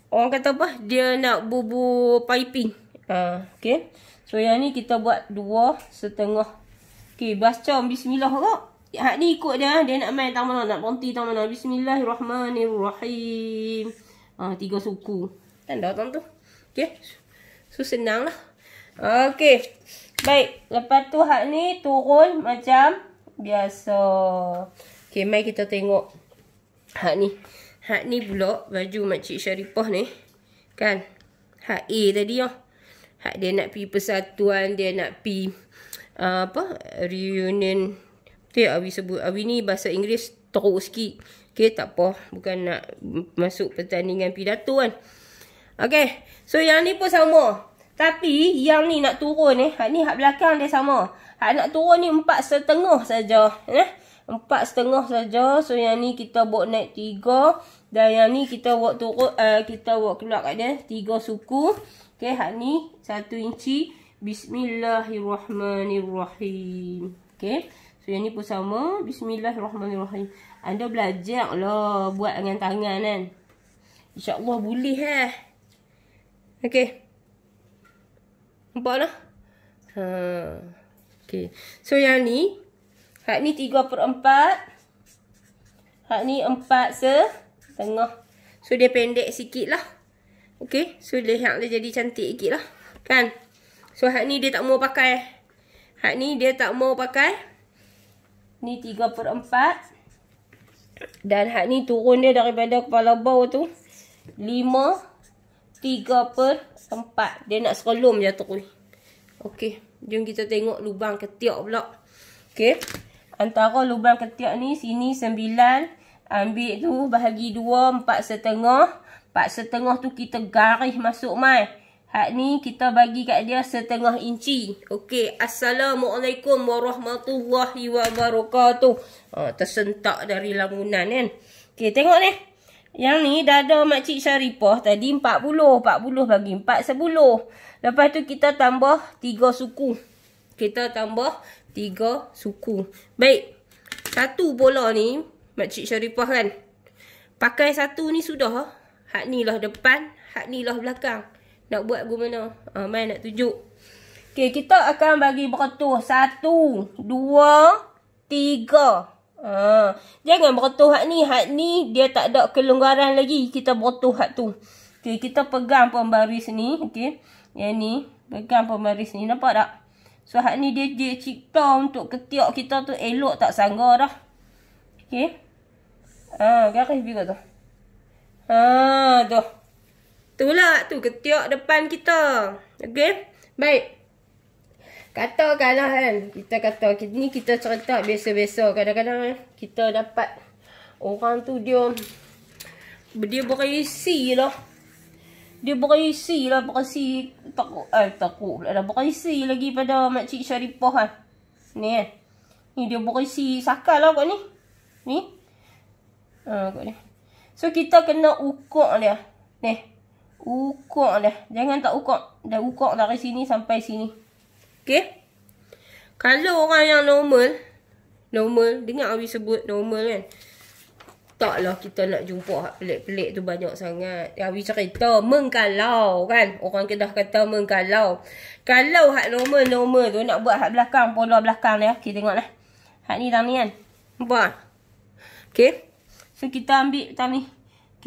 A: orang kata apa? Dia nak bubur piping. Okey. So yang ni kita buat 2,5. Okey, baca bismillah kok. Hak ni ikut dia nak main tang mana, nak berhenti tang mana. Bismillahirrahmanirrahim. 3 suku. Tanda tang tu. Okey. So senang lah. Okey. Baik, lepas tu hak ni turun macam biasa. Okey, mari kita tengok hak ni. Hak ni pula baju makcik Syarifah ni. Kan? Hak A tadi lah. Hak dia nak pergi persatuan, dia nak pergi reunion. Tu Awi sebut. Awi ni bahasa Inggeris teruk sikit. Okey, tak apa. Bukan nak masuk pertandingan pidato kan. Okey, so yang ni pun sama. Tapi yang ni nak turun ni, hak ni hak belakang dia sama. Hak nak turun ni 4,5 saja. 4,5 saja. So yang ni kita buat naik 3. Dan yang ni kita buat turun, kita buat keluar kat dia 3 suku. Okey, hak ni 1 inci. Bismillahirrahmanirrahim. Okey. So yang ni pun sama. Bismillahirrahmanirrahim. Anda belajar lah buat dengan tangan kan. InsyaAllah boleh lah. Okey. Nampak lah. Okey. So yang ni. Hak ni 3/4. Hak ni 4,5. So dia pendek sikit lah. Okey. So lihat dia jadi cantik sikit lah. Kan. So hak ni dia tak mau pakai. Hak ni dia tak mau pakai. Ni 3/4. Dan hak ni turun dia daripada kepala bau tu 5, 3/4. Dia nak serolom je terus. Okey. Jom kita tengok lubang ketiak pula. Okey. Antara lubang ketiak ni sini 9. Ambil tu bahagi 2, 4,5. 4,5 tu kita garis masuk mai. Hak ni kita bagi kat dia 1/2 inci. Okey. Assalamualaikum warahmatullahi wabarakatuh. Tersentak dari lamunan kan. Okey, tengok ni. Yang ni dada makcik Syarifah tadi 40. 40 bagi 4, 10. Lepas tu kita tambah 3 suku. Kita tambah 3 suku. Baik. Satu bola ni makcik Syarifah kan. Pakai satu ni sudah. Hak ni lah depan. Hak ni lah belakang. Nak buat guna mana? Mai nak tunjuk. Okey, kita akan bagi beratur. 1, 2, 3. Jangan beratur hak ni. Hak ni dia tak ada kelonggaran lagi. Kita beratur hak tu. Okey, kita pegang pembaris ni. Okey. Yang ni. Pegang pembaris ni. Nampak tak? So, hak ni dia cipta untuk ketiak kita tu elok tak sangga dah. Okey. Garis juga tu. Tu. Itulah tu ketiak depan kita. Okey. Baik. Katakanlah kan. Kita kata ni kita cerita biasa-biasa. Kadang-kadang kita dapat orang tu dia berisi lah. Dia berisi lah. Berisi takut pula dah. Berisi lagi pada makcik Syarifah kan. Ni kan. Ni dia berisi sakal lah kot ni. Ni. Kot ni. So kita kena ukur dia. Ni. Ukur dah. Jangan tak ukur. Dah ukur dari sini sampai sini. Okey. Kalau orang yang normal. Dengar Awi sebut normal kan. Taklah kita nak jumpa hak pelik-pelik tu banyak sangat. Awi cerita mengkalau kan. Orang Kedah kata mengkalau. Kalau hak normal tu nak buat hak belakang. Pola belakang dia. Okey, tengok lah. Hak ni tang ni kan. Nampak? Okey. So kita ambil tang ni.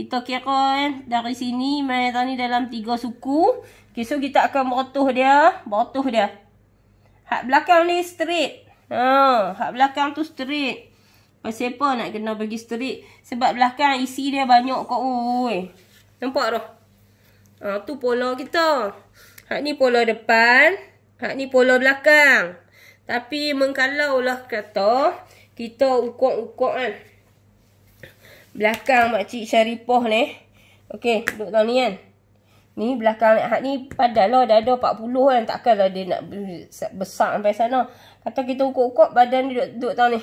A: Kita kira dari sini mai tadi dalam 3 suku. Okay, so kita akan berotoh dia. Hak belakang ni straight. Hak belakang tu straight. Pasal apa nak kena bagi straight? Sebab belakang isi dia banyak kau. Oi. Nampak dah? Tu pola kita. Hak ni pola depan. Hak ni pola belakang. Tapi mengkalau lah kata kita ukok-ukok kan. Belakang Makcik Sharifah ni. Okey, duduk tahu ni kan. Ni belakang hak ni padahlah dah ada 40 kan. Takkanlah dia nak besar sampai sana. Kata kita ukok-ukok badan dia duduk tahu ni.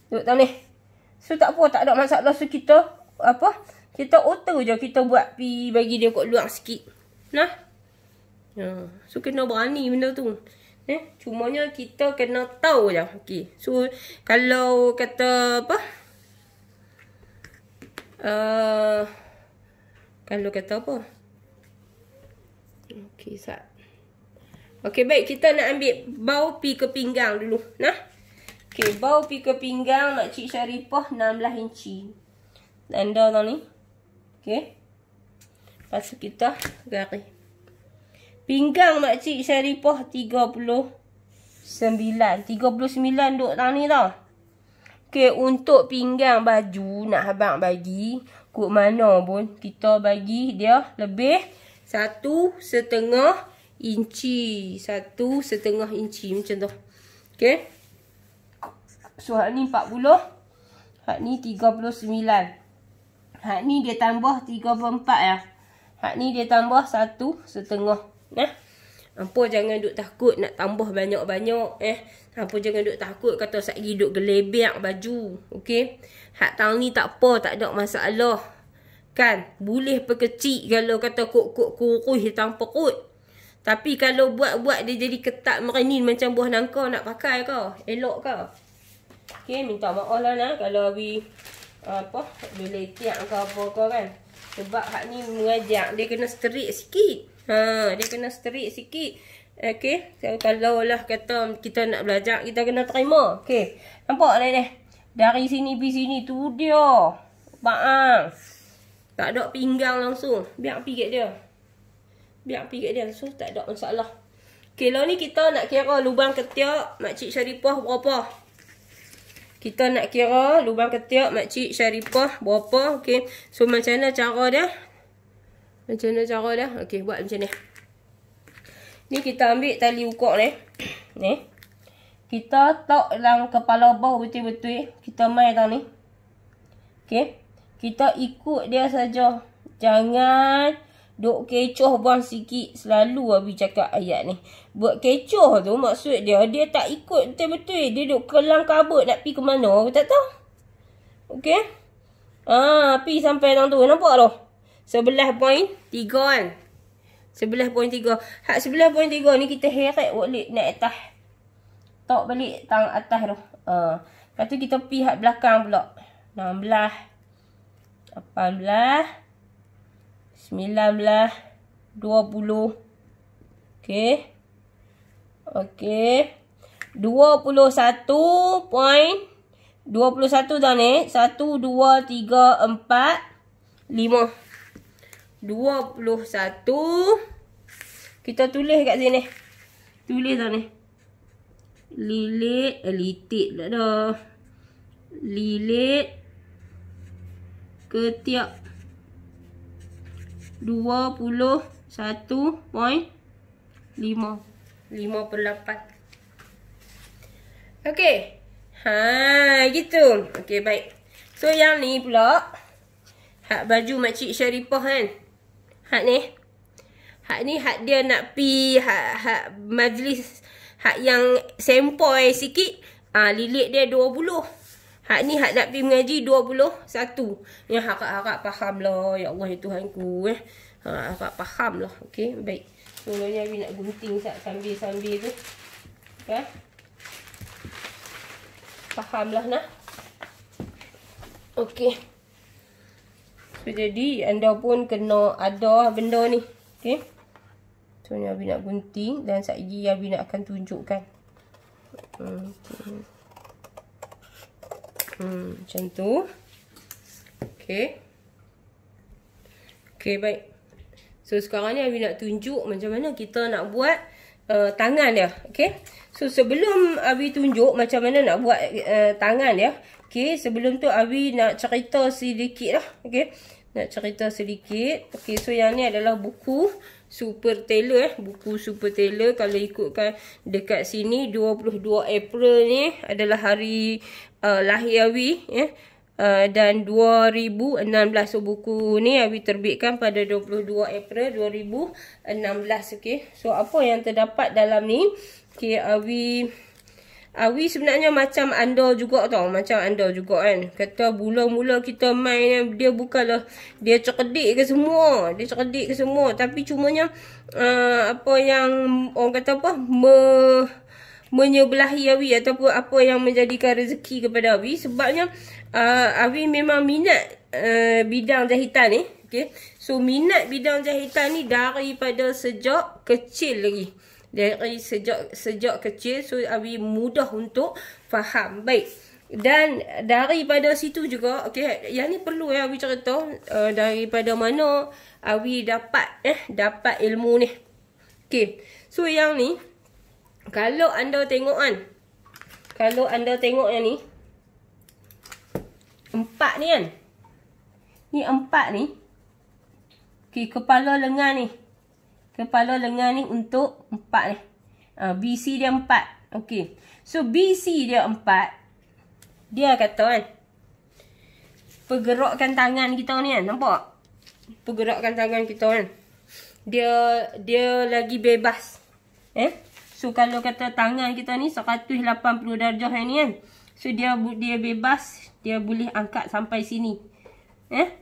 A: Duduk tahu ni. So tak apa, tak ada masalah. So kita apa? Kita auto je kita buat pi bagi dia kot luar sikit. Nah. So kena berani benda tu. Cumanya kita kena tahu je. Okey. So kalau kata apa? Kalau kata apa? Okey, sat. Okey, baik. Kita nak ambil bau pi ke pinggang dulu. Nah. Okey, bau pi ke pinggang Makcik Sharifah 16 inci. Anda tahu ni. Okey. Lepas tu kita garis. Pinggang Makcik Sharifah 39. 39 duk tang ni tau. Okey, untuk pinggang baju nak abang bagi kod mana pun kita bagi dia lebih 1,5 inci. 1,5 inci macam tu. Okey. So hak ni 40. Hak ni 39. Hak ni dia tambah 34 ya. Hak ni dia tambah 1,5. Nah. Hampa jangan duk takut nak tambah banyak-banyak Hampa jangan duk takut kata satgi duk gelebek baju. Okey. Hak tang ni tak apa, tak ada masalah. Kan? Boleh perkecil kalau kata kok-kok kurus tanpa kot. Tapi kalau buat-buat dia jadi ketat merenin macam buah nangka nak pakai ke? Elok ke? Okey, minta maaf lah nah kalau Abi apa beletik ke apa ke kan. Sebab hak ni mengajak dia kena straight sikit. Dia kena straight sikit. Okey, so, kalau lah kata kita nak belajar, kita kena terima. Okey. Nampak ni? Dari sini pergi sini tu dia. Baang. Tak ada pinggang langsung. Biar pergi kat dia. So tak ada masalah. Okey, lah ni kita nak kira lubang ketiak Makcik Sharifah berapa? Kita nak kira lubang ketiak Makcik Sharifah berapa? Okey. So macam mana cara dia? Okey, buat macam ni. Ni kita ambil tali ukok ni. Ni. Kita tok dalam kepala bawah betul-betul. Kita main tang ni. Okey. Kita ikut dia saja. Jangan duk kecoh buang sikit. Selalu Abi cakap ayat ni. Buat kecoh tu maksud dia tak ikut betul-betul. Dia duk kelang kabut nak pergi ke mana. Aku tak tahu. Okey. Pergi sampai tang tu. Nampak tu? 11.3 kan. 11.3. Hak 11.3 ni kita heret balik naik atas. Tok balik tang atas tu. Lepas tu kita pergi hak belakang pula. 16, 18, 19, 20. Okey. Okey. 21 dah ni. 1, 2, 3, 4, 5. 21. Kita tulis kat sini. Tulis dah ni. Lilit tak dah. Lilit ketiak 21.5 5/8. Okey. Gitu. Okey, baik. So yang ni pula hak baju Makcik Sharifah kan. Hak ni hak dia nak pi hak majlis hak yang sempoi sikit. Lilit dia 20. Hak ni hak nak pi mengaji 21. Yang harap-harap faham lah. Ya Allah ya Tuhanku harap faham lah. Okey, baik. Sebenarnya Abi nak gunting sambil-sambil tu. Okay. Faham lah nah. Okey. So, jadi anda pun kena ada benda ni. Okey. So ni Abi nak gunting dan sekejap lagi Abi nak akan tunjukkan. Macam tu. Okey. Okay, baik. So, sekarang ni Abi nak tunjuk macam mana kita nak buat tangan dia. Okay. So, sebelum Abi tunjuk macam mana nak buat tangan dia. Okay, sebelum tu Abi nak cerita sedikit lah. Okay. Nak cerita sedikit. Okay, so yang ni adalah buku Super Tailor. Buku Super Tailor. Kalau ikutkan dekat sini, 22 April ni adalah hari lahir Abi. Dan 2016. So, buku ni Abi terbitkan pada 22 April 2016. Okay. So, apa yang terdapat dalam ni? Okay, Abi sebenarnya macam anda juga tau. Macam anda juga kan. Kata mula-mula kita main, dia bukanlah dia cerdik ke semua. Dia cerdik ke semua. Tapi cumanya apa yang orang kata apa, menyebelahi Abi ataupun apa yang menjadikan rezeki kepada Abi. Sebabnya Abi memang minat bidang jahitan ni. Okay. So, minat bidang jahitan ni daripada sejak kecil lagi. Dari sejak kecil, so Abi mudah untuk faham. Baik. Dan daripada situ juga, okay, yang ni perlu Abi cerita daripada mana Abi dapat ilmu ni. Okay. So, yang ni, kalau anda tengok kan, yang ni, 4 ni kan. Ni 4 ni. Okay, kepala lengan ni. Kepala lengan ni untuk 4 ni. BC dia 4. Okay. So, BC dia 4. Dia kata kan, pergerakan tangan kita ni kan. Nampak? Pergerakan tangan kita kan. Dia lagi bebas. So, kalau kata tangan kita ni 180 darjah ni kan. So, dia bebas. Dia boleh angkat sampai sini.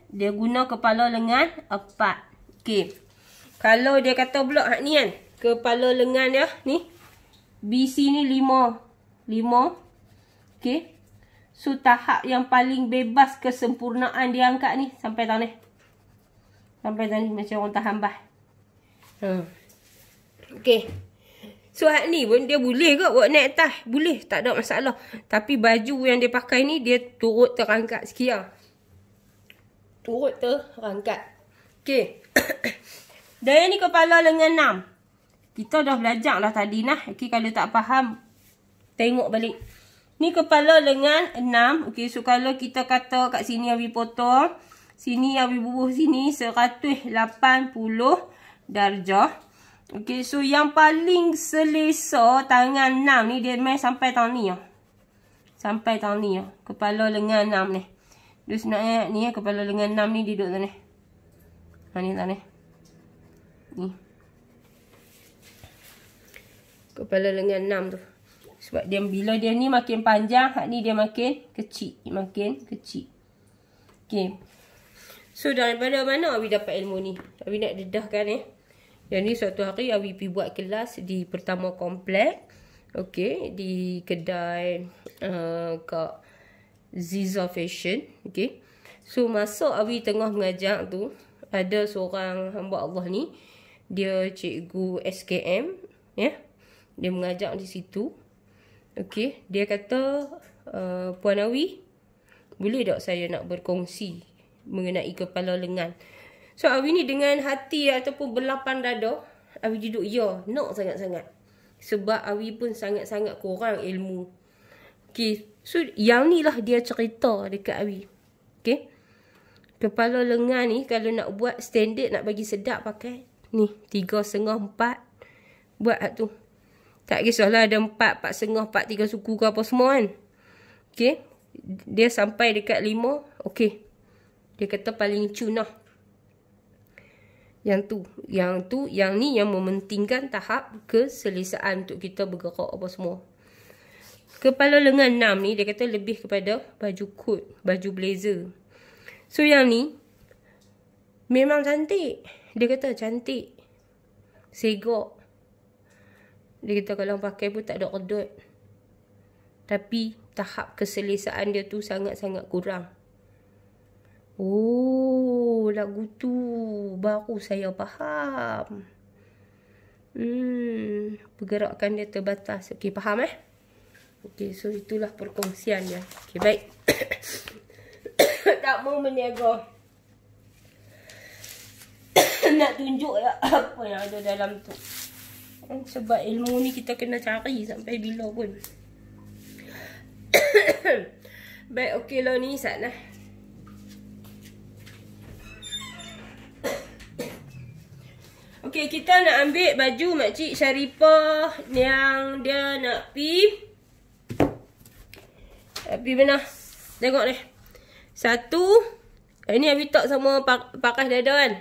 A: Dia guna kepala lengan 4. Okay. Kalau dia kata pula ni kan, kepala lengan dia ni, BC ni 5. Okay. So, tahap yang paling bebas kesempurnaan dia angkat ni, sampai tahun ni. Sampai tahun ni, macam orang tahan bah. Okay. So, ni pun dia boleh ke buat naik atas? Boleh, tak ada masalah. Tapi baju yang dia pakai ni, dia turut terangkat sikit lah. Turut terangkat. Okay. Dan yang ni kepala lengan 6. Kita dah belajar lah tadi nah. Okay, kalau tak faham, tengok balik. Ni kepala lengan 6. Okay, so kalau kita kata kat sini Abi potong. Sini Abi bubuh sini 180 darjah. Okay, so yang paling selesa tangan 6 ni, dia main sampai tahun ni. Sampai tahun ni. Kepala lengan 6 ni. Dia sebenarnya ni kepala lengan 6 ni duduk tu ni. Ni tak ni. Ni. Kepala lengan 6 tu. Sebab dia bila dia ni makin panjang, hak ni dia makin kecil. Okay. So, daripada mana Abi dapat ilmu ni? Abi nak dedahkan Yang ni suatu hari Abi pergi buat kelas di Pertama Komplek. Okay. Di kedai kat Ziza Fashion. Okay. So, masa Abi tengah mengajar tu, ada seorang hamba Allah ni. Dia cikgu SKM. Dia mengajar di situ. Okay. Dia kata, Puan Awi, boleh tak saya nak berkongsi mengenai kepala lengan? So, Awi ni dengan hati ataupun berlapang dada, Awi duduk, ya, nak sangat-sangat. Sebab Awi pun sangat-sangat kurang ilmu. Okay. So, yang ni lah dia cerita dekat Awi. Okay. Kepala lengan ni, kalau nak buat standard, nak bagi sedap pakai ni, 3,5, 4. Buat tu. Tak kisahlah ada 4, 4,5, 4, 3 suku ke apa semua kan. Okay. Dia sampai dekat 5. Okay. Dia kata paling cun lah. Yang ni yang mementingkan tahap keselesaan untuk kita bergerak apa semua. Kepala lengan 6 ni, dia kata lebih kepada baju coat, baju blazer. So, yang ni memang cantik. Dia kata cantik. Segak. Dia kata kalau pakai pun tak ada kedut. Tapi tahap keselesaan dia tu sangat-sangat kurang. Oh, lagu tu baru saya faham. Pergerakan dia terbatas. Okey, faham Okey, so itulah perkongsian dia. Okey, baik. Tak mau meniaga. nak tunjuk apa yang ada dalam tu. Sebab ilmu ni kita kena cari sampai bila pun. Baik, okey lah ni Sat lah. Okey, kita nak ambil baju Makcik Sharifah yang dia nak pi mana? Tengok ni. Satu. Ini Abi tak sama pakai dada kan.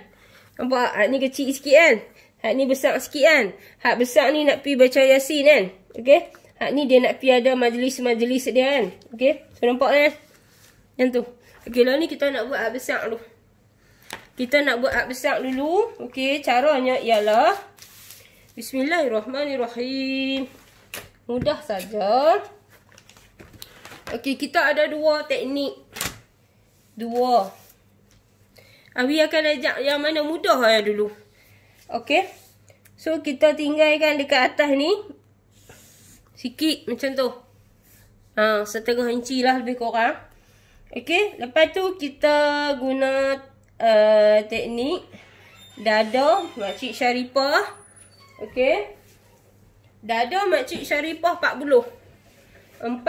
A: Nampak? Hak ni kecil sikit kan. Hak ni besar sikit kan. Hak besar ni nak pi baca Yasin kan. Okey. Hak ni dia nak pi ada majlis-majlis dia kan. Okey. So nampak kan. Yang tu. Okey lah ni kita nak buat hak besar dulu. Kita nak buat hak besar dulu. Okey. Caranya ialah. Bismillahirrahmanirrahim. Mudah saja. Okey. Kita ada dua teknik. Dua. Abi akan ajak yang mana mudah ya dulu. Okey. So kita tinggalkan dekat atas ni. Sikit macam tu. Setengah inci lah lebih kurang. Okey. Lepas tu kita guna teknik dada Makcik Sharifah. Okey. Dada Makcik Sharifah 40. 40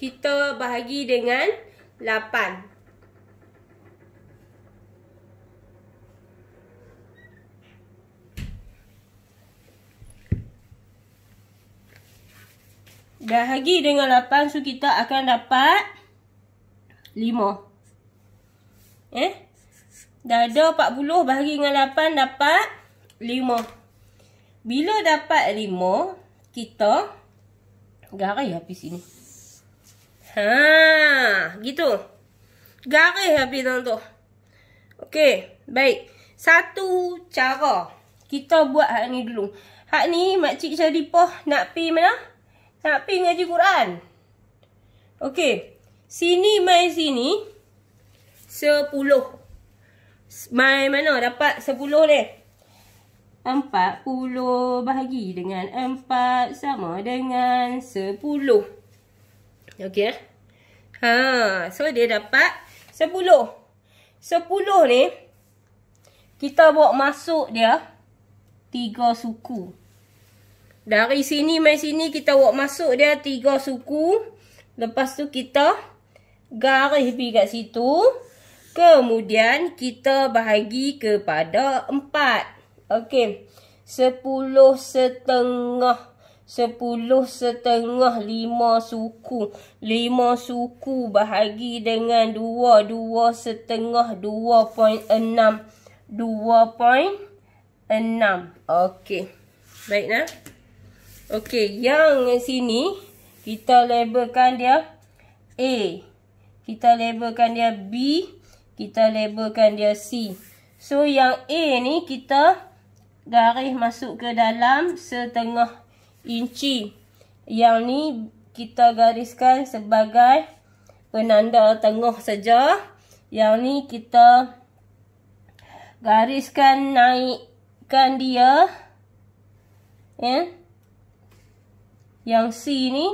A: kita bahagi dengan 8. Bahagi dengan 8, so kita akan dapat 5. Dada 40 bahagi dengan 8 dapat 5. Bila dapat 5, kita garis habis sini. Gitu. Garis habis tu. Okey, baik. Satu cara kita buat hak ni dulu. Hak ni Makcik Sharifah nak pi mana? Nak pi ngaji Quran. Okey. Sini mai sini 10. Mai mana dapat 10 ni? 40 bahagi dengan 4 sama dengan 10. Okey. So dia dapat 10. 10 ni kita bawa masuk dia 3 suku. Dari sini mai sini kita bawa masuk dia 3 suku. Lepas tu kita garis pergi kat situ. Kemudian kita bahagi kepada 4. Okey. 10 setengah. 10 setengah 5 suku. 5 suku bahagi dengan 2. 2 setengah 2.6. 2.6. Okey. Baik nah. Okey, yang sini kita labelkan dia A. Kita labelkan dia B. Kita labelkan dia C. So yang A ni kita garis masuk ke dalam setengah inci. Yang ni kita gariskan sebagai penanda tengah saja. Yang ni kita gariskan naikkan dia. Yang C ni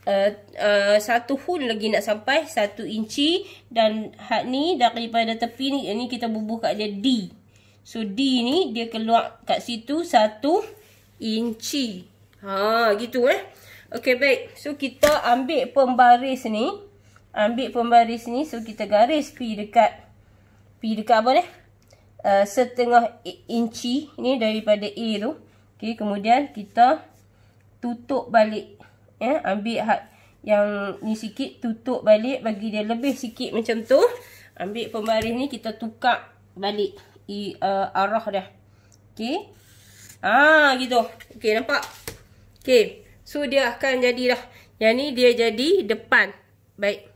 A: 1 hul lagi nak sampai 1 inci. Dan hak ni daripada tepi ni, ini kita bubuh kat dia D. So D ni dia keluar kat situ 1 inci. Gitu Okey, baik. So kita ambil pembaris ni. So kita garis pi dekat apa ni? Setengah inci ni daripada A tu. Okey, kemudian kita tutup balik. Ambil hak yang ni sikit, tutup balik, bagi dia lebih sikit macam tu. Ambil pembaris ni kita tukar balik arah dia. Okey. Gitu. Okey, nampak? Okey. So dia akan jadi dah. Yang ni dia jadi depan. Baik.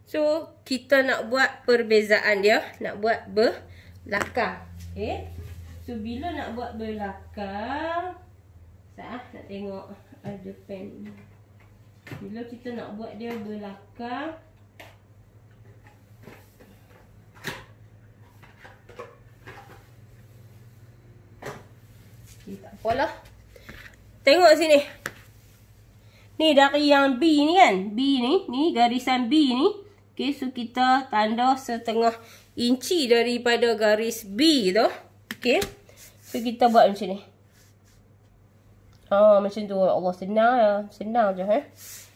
A: So kita nak buat perbezaan dia, nak buat belakang. Okey. So bila nak buat belakang, nak tengok ada pen. Bila kita nak buat dia belakang, tak apalah. Tengok sini. Ni dari yang B ni kan. B ni garisan B ni. Okay, so kita tanda 1/2 inci daripada garis B tu. Okay, so kita buat macam ni. Macam tu. Allah, senang ya. Senang je.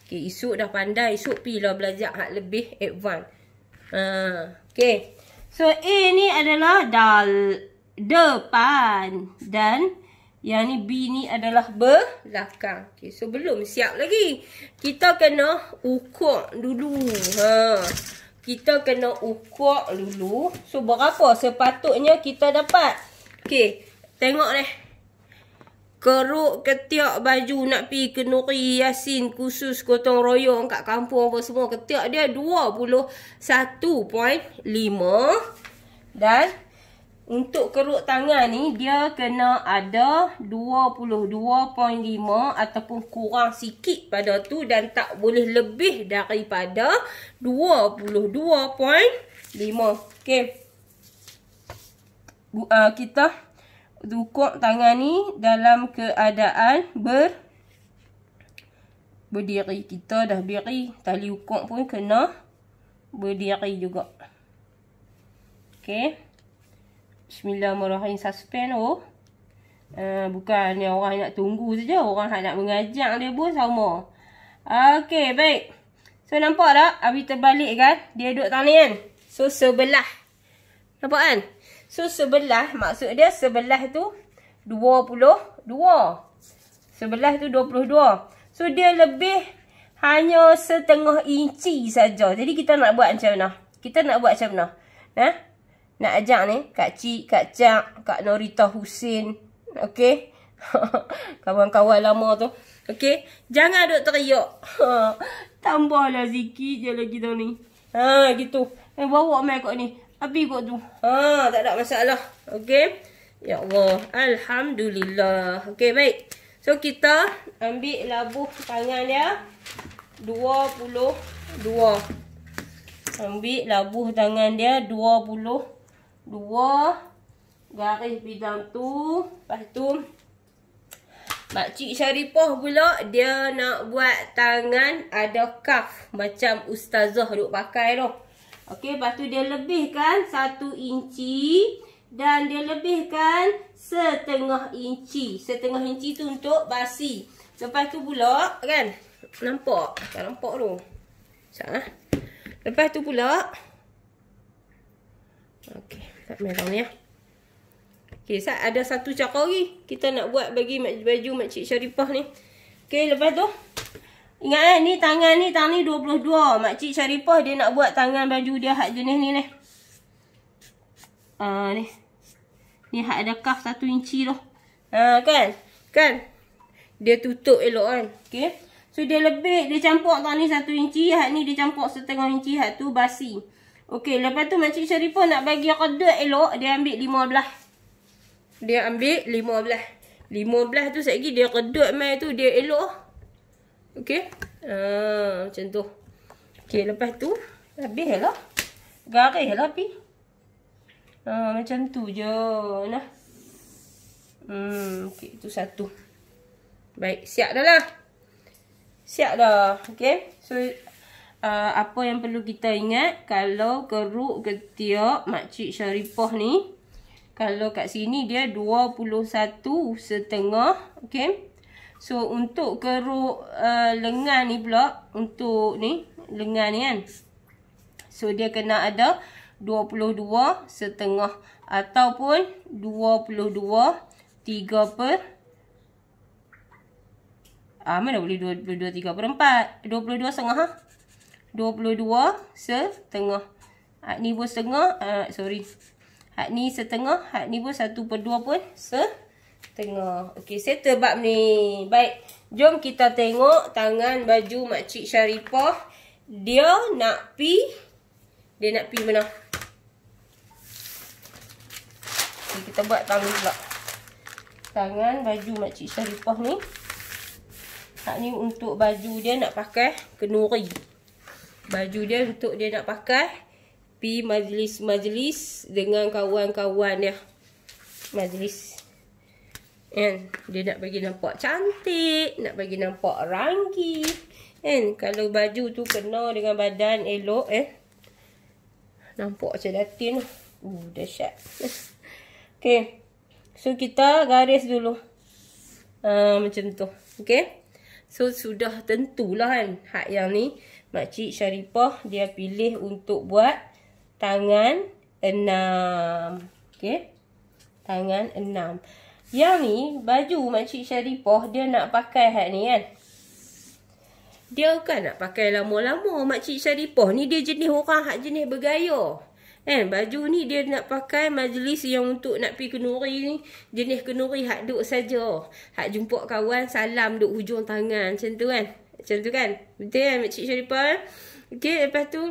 A: Okay, esok dah pandai. Esok pergilah belajar hak lebih advance. Okay, so A ni adalah depan. Dan yang ni B ni adalah belakang. Okay, so belum siap lagi. Kita kena ukur dulu. Kita kena ukur dulu. So, berapa sepatutnya kita dapat? Okay, tengok ni. Keruk ketiak baju nak pergi ke Nuri Yasin khusus gotong royong kat kampung apa semua. Ketiak dia 21.5. Dan untuk keruk tangan ni, dia kena ada 22.5 ataupun kurang sikit pada tu. Dan tak boleh lebih daripada 22.5. Okay. Kita ukur tangan ni dalam keadaan berdiri. Kita dah berdiri. Tali ukur pun kena berdiri juga. Okay. Bismillahirrahmanirrahim. Suspend bukan yang orang nak tunggu saja. Orang nak mengajar dia pun sama. Okay, baik. So, nampak tak? Habis terbalik kan? Dia duduk tangan kan? So, sebelah. Nampak kan? So, sebelah. Maksud dia sebelah tu 22. Sebelah tu 22. So, dia lebih hanya 1/2 inci saja. Jadi, kita nak buat macam mana? Kita nak buat macam mana? Nak ajak ni, Kak Cik, Kak Cak, Kak Norita Husin. Okay? Kawan-kawan lama tu. Okay? Jangan duk teriak. Tambahlah sikit je lagi tau ni. Gitu. Bawa mai kot ni. Habis kot tu. Tak ada masalah. Okay? Ya Allah. Alhamdulillah. Okay, baik. So, kita ambil labuh tangan dia. 22. Ambil labuh tangan dia 22. Garis bidang tu. Lepas tu, Makcik Syarifah pula, dia nak buat tangan ada kaf. Macam ustazah duk pakai tu. Okey, lepas tu dia lebihkan 1 inci. Dan dia lebihkan 1/2 inci. 1/2 inci tu untuk basi. Lepas tu pula, kan? Nampak? Tak nampak tu. Lepas tu pula. Okey, tak merah ni ya. Okey, ada satu cara lagi. Kita nak buat bagi baju Makcik Syarifah ni. Okey, lepas tu. Ingat ni tangan ni 22. Makcik Syarifah dia nak buat tangan baju dia hak jenis ni ni. Ni. Ni hak ada kaf 1 inci tu. Kan? Kan? Dia tutup elok kan? Okey. So, dia lebih. Dia campur tak ni 1 inci. Hak ni dia campur 1/2 inci. Hak tu basi. Okey. Lepas tu Makcik Syarifah nak bagi redut elok. Dia ambil 15. Dia ambil 15. 15 tu sekejap dia redut mai tu. Dia elok. Okey. Macam tu. Okey. Lepas tu. Habis lah. Garis lah pi. Macam tu je. Nah. Okey. Itu satu. Baik. Siap dah lah. Siap dah. Okey. So, apa yang perlu kita ingat. Kalau keruk ketiak Makcik Syarifah ni. Kalau kat sini dia 21.5. Okey. So, untuk keruk lengan ni pula. Untuk ni. Lengan ni kan. So, dia kena ada 22.5. Ataupun 22.3/4. Mana boleh 22.3/4. 22.5. 22.5. Hak ni pun setengah. Sorry. Hak ni setengah. Hak ni pun 1/2 pun setengah. Okey, settle bab ni. Baik. Jom kita tengok tangan baju Makcik Syarifah. Dia nak pi. Dia nak pi mana? Okay, kita buat tangan pula. Tangan baju Makcik Syarifah ni. Hak ni untuk baju dia nak pakai kenuri. Baju dia untuk dia nak pakai pi majlis-majlis dengan kawan-kawan dia. Majlis. Kan? Dia nak bagi nampak cantik, nak bagi nampak rangki. Kan? Kalau baju tu kena dengan badan elok Nampak macam datin tu. Dahsyat. Okay. So, kita garis dulu. Macam tu. Okay. So, sudah tentulah kan. Hak yang ni, Makcik Sharifah dia pilih untuk buat tangan 6. Okay. Tangan 6. Yang ni, baju Makcik Sharifah dia nak pakai hak ni kan. Dia kan nak pakai lama-lama. Makcik Sharifah ni dia jenis orang hak jenis bergaya. Kan, baju ni dia nak pakai majlis yang untuk nak pergi kenduri ni. Jenis kenduri hak duduk saja. Hak jumpa kawan, salam duduk hujung tangan. Macam tu kan? Macam tu kan? Betul kan Makcik Sharifah? Okay, lepas tu.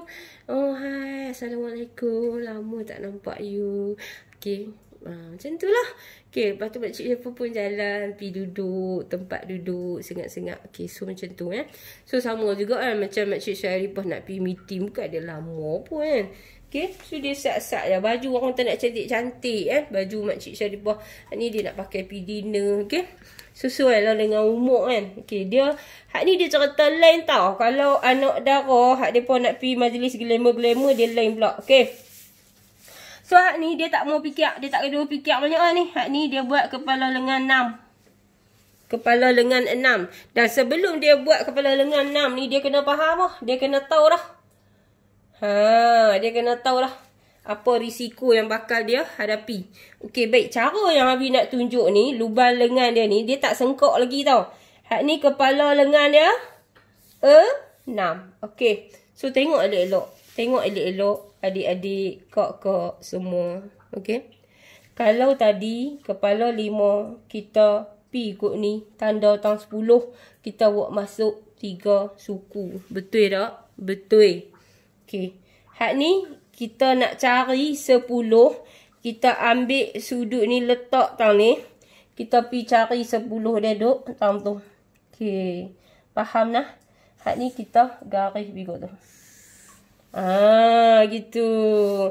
A: Oh, hai. Assalamualaikum. Lama tak nampak you. Okay. Macam tu lah. Okay, lepas tu Makcik Sharifah pun jalan. Pergi duduk. Tempat duduk. Sengak-sengak. Okay, so macam tu kan. So, sama juga kan. Macam Makcik Sharifah nak pergi meeting. Bukan dia lama pun kan. Okay, so dia sat-sat je. Baju orang tak nak cantik-cantik kan. Baju Makcik Sharifah ni dia nak pakai pergi dinner. Okay, sesuai lah dengan umur kan. Okay, dia hak ni dia cerita lain tau. Kalau anak dara hak dia pun nak pergi majlis glamour-glamour, dia lain pula. Okay, so hak ni dia tak mau fikir. Dia tak kena fikir banyak lah ni. Hak ni dia buat kepala lengan 6. Kepala lengan 6. Dan sebelum dia buat kepala lengan 6 ni, dia kena faham lah. Dia kena tahu lah. Dia kena tahu lah apa risiko yang bakal dia hadapi. Okey, baik. Cara yang Abi nak tunjuk ni, lubang lengan dia ni, dia tak sengkok lagi tau. Hak ni kepala lengan dia 6. Okey. So, tengok elok-elok. Tengok elok-elok adik-adik, kak-kak semua. Okey. Kalau tadi kepala 5 kita pi ikut ni, tanda tang 10, kita buat masuk 3 suku. Betul tak? Betul. Okay. Hak ni, kita nak cari 10. Kita ambil sudut ni, letak tang ni. Kita pergi cari 10 dia duk tang tu. Okay. Faham nah? Hak ni kita garis bigo tu. Gitu.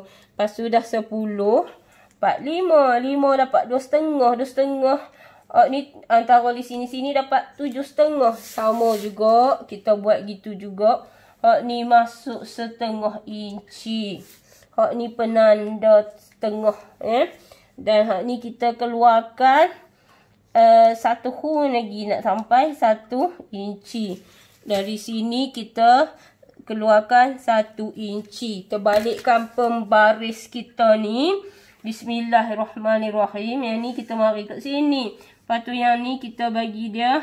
A: Lepas tu dah 10. 4, 5. 5 dapat 2,5. 2,5. Ni antara di sini-sini dapat 7,5. Sama juga. Kita buat gitu juga. Hak ni masuk 1/2 inci. Hak ni penanda setengah. Dan hak ni kita keluarkan 1 hun lagi nak sampai 1 inci. Dari sini kita keluarkan 1 inci. Terbalikkan pembaris kita ni. Bismillahirrahmanirrahim. Yang ni kita mari kat sini. Lepas tu yang ni kita bagi dia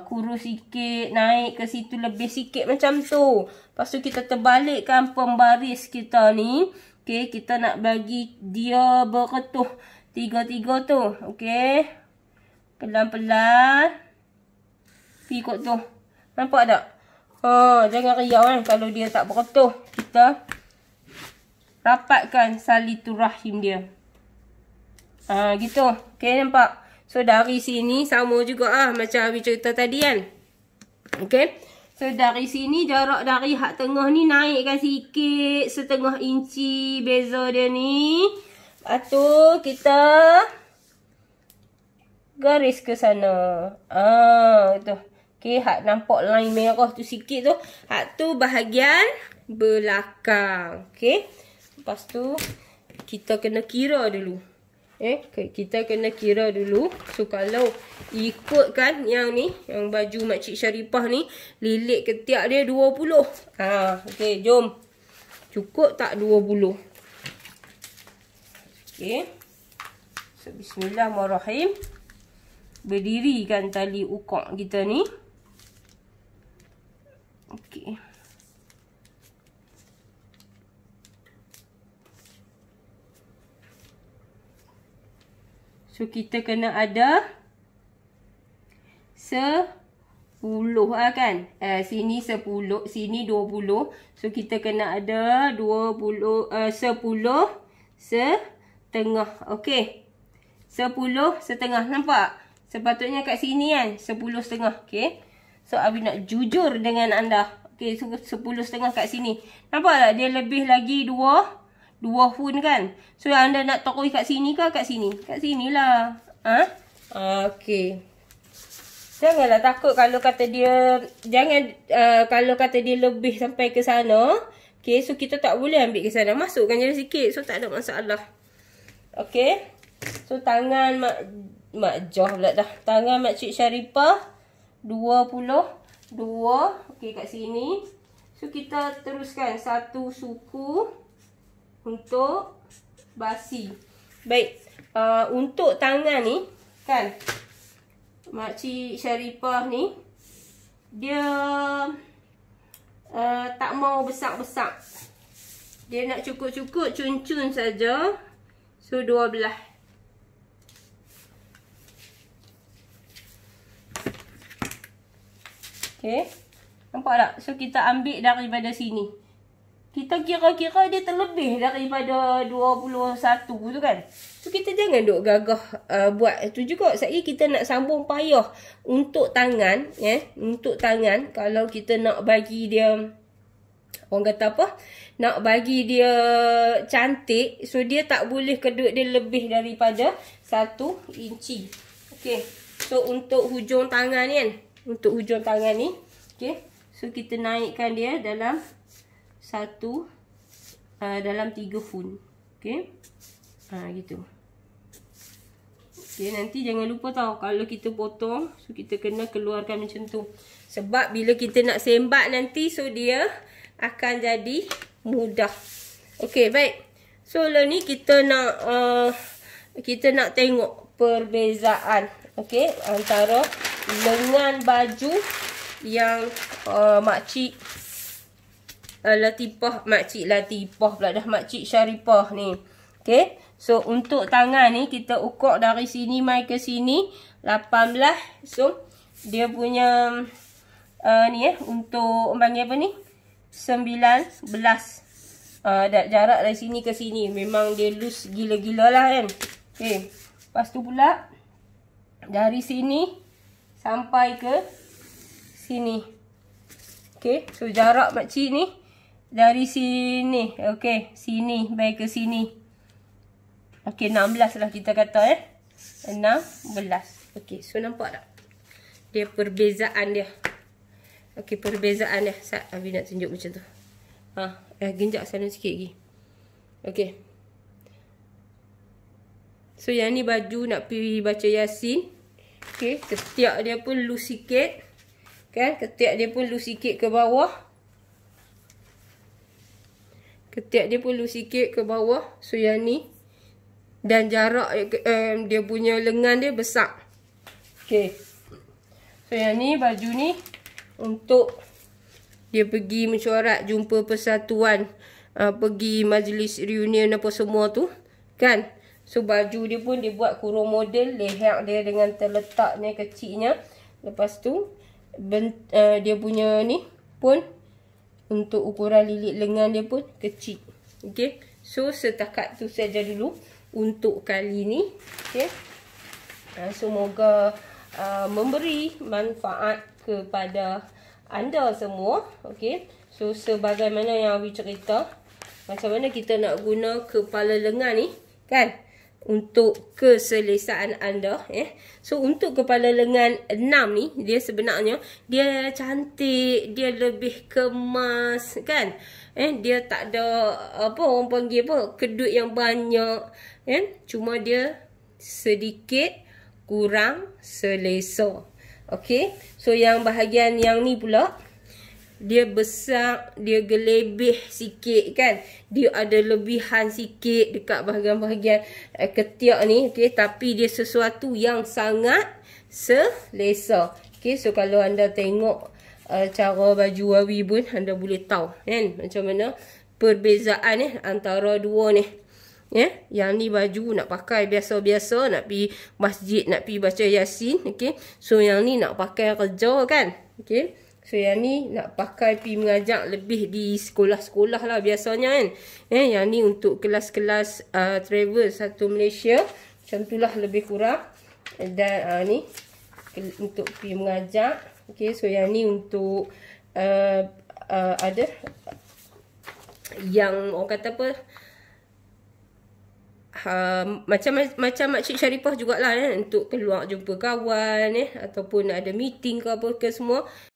A: kurus sikit, naik ke situ lebih sikit macam tu. Lepas tu kita terbalikkan pembaris kita ni. Okay, kita nak bagi dia berketuh 3-3 tu. Okay, pelan-pelan pergi kot tu. Nampak tak? Jangan riau kan kalau dia tak berketuh. Kita rapatkan saliturrahim dia. Gitu. Okay, nampak? So, dari sini sama juga macam Abi cerita tadi kan. Okay. So, dari sini jarak dari hak tengah ni naikkan sikit. 1/2 inci beza dia ni. Lepas tu, kita garis ke sana. Tu. Okay, hak nampak line merah tu sikit tu. Hak tu bahagian belakang. Okay. Lepas tu, kita kena kira dulu. Kita kena kira dulu. So, kalau ikutkan yang ni, yang baju Makcik Sharifah ni, lilit ketiak dia 20. Okay, jom. Cukup tak 20? Okay. So, bismillahirrahmanirrahim. Berdirikan tali ukok kita ni. Okay. So, kita kena ada 10 kan. Sini 10, sini 20. So, kita kena ada 10 setengah. Okey. 10 setengah. Nampak? Sepatutnya kat sini kan. 10 setengah. Okey. So, Abi nak jujur dengan anda. Okey, so 10 setengah kat sini. Nampak tak? Dia lebih lagi 2 hun kan. So, anda nak terus kat sini ke kat sini? Kat sinilah. Okey. Janganlah takut kalau kata dia, kalau kata dia lebih sampai ke sana. Okay, so kita tak boleh ambil ke sana. Masukkan je sikit. So, tak ada masalah. Okay. So, tangan Mak Joh pula dah. Tangan Makcik Sharifah 22. Okay, kat sini. So, kita teruskan satu suku untuk basi. Baik. Untuk tangan ni, kan, Makcik Sharifah ni, dia tak mau besar-besar. Dia nak cukup-cukup, cun-cun saja. So, 12. Okay. Nampak tak? So, kita ambil daripada sini. Kita kira-kira dia terlebih daripada 21 tu kan. So, kita jangan duk gagah buat itu juga. Saya kita nak sambung payah untuk tangan. Untuk tangan, kalau kita nak bagi dia, orang kata apa? Nak bagi dia cantik. So, dia tak boleh kedut dia lebih daripada 1 inci. Okay. So, untuk hujung tangan ni kan. Untuk hujung tangan ni. Okay. So, kita naikkan dia dalam dalam 3 fun. Okay. Gitu. Okay, nanti jangan lupa tahu kalau kita potong, so kita kena keluarkan macam tu. Sebab bila kita nak sembat nanti, so dia akan jadi mudah. Okay, baik. So, lah ni kita nak tengok perbezaan. Okay, antara lengan baju yang Makcik Sharifah ni. Okay. So, untuk tangan ni, kita ukur dari sini mai ke sini. 18. So, dia punya untuk panggil apa ni? 19. Jarak dari sini ke sini. Memang dia loose gila-gila lah kan. Okay. Lepas tu pula, dari sini sampai ke sini. Okay. So, jarak makcik ni dari sini. Okay. Sini baik ke sini. Okay, 16 lah kita kata 16. Okay, so nampak tak? Dia perbezaan dia. Okay, perbezaan dia. Abi nak tunjuk macam tu. Genjak sana sikit lagi. Okay. So, yang ni baju nak pergi baca Yasin. Okay, ketiak dia pun loose sikit. Kan? Ketiak dia pun loose sikit ke bawah. Ketiak dia pun loose sikit ke bawah. So, yang ni. Dan jarak dia punya lengan dia besar. Okay. So, yang ni baju ni untuk dia pergi mesyuarat, jumpa persatuan, pergi majlis reunion apa semua tu. Kan? So, baju dia pun dia buat kurung model. Leher dia dengan terletaknya kecilnya. Lepas tu, dia punya ni pun untuk ukuran lilit lengan dia pun kecil. Okay. So, setakat tu saja dulu untuk kali ni. Okay. Semoga memberi manfaat kepada anda semua. Okay. So, sebagaimana yang Abi cerita, macam mana kita nak guna kepala lengan ni, kan, untuk keselesaan anda. So, untuk kepala lengan 6 ni, dia sebenarnya dia cantik, dia lebih kemas, kan. Dia tak ada apa orang panggil apa, kedut yang banyak. Cuma dia sedikit kurang selesa. Okay. So, yang bahagian yang ni pula, dia besar, dia gelebih sikit kan. Dia ada lebihan sikit dekat bahagian-bahagian ketiak ni. Okay. Tapi dia sesuatu yang sangat selesa. Okay. So, kalau anda tengok cara baju Wawi pun, anda boleh tahu kan macam mana perbezaan antara dua ni. Yang ni baju nak pakai biasa-biasa, nak pergi masjid, nak pergi baca Yasin. Okay. So, yang ni nak pakai kerja kan. Okay. So, yang ni nak pakai pergi mengajar lebih di sekolah-sekolah lah biasanya kan. Yang ni untuk kelas-kelas travel satu Malaysia. Macam tu lah lebih kurang. Dan ni untuk pergi mengajar. Okay. So, yang ni untuk ada yang orang kata apa, macam Makcik Sharifah jugalah untuk keluar jumpa kawan ataupun ada meeting ke apa ke semua.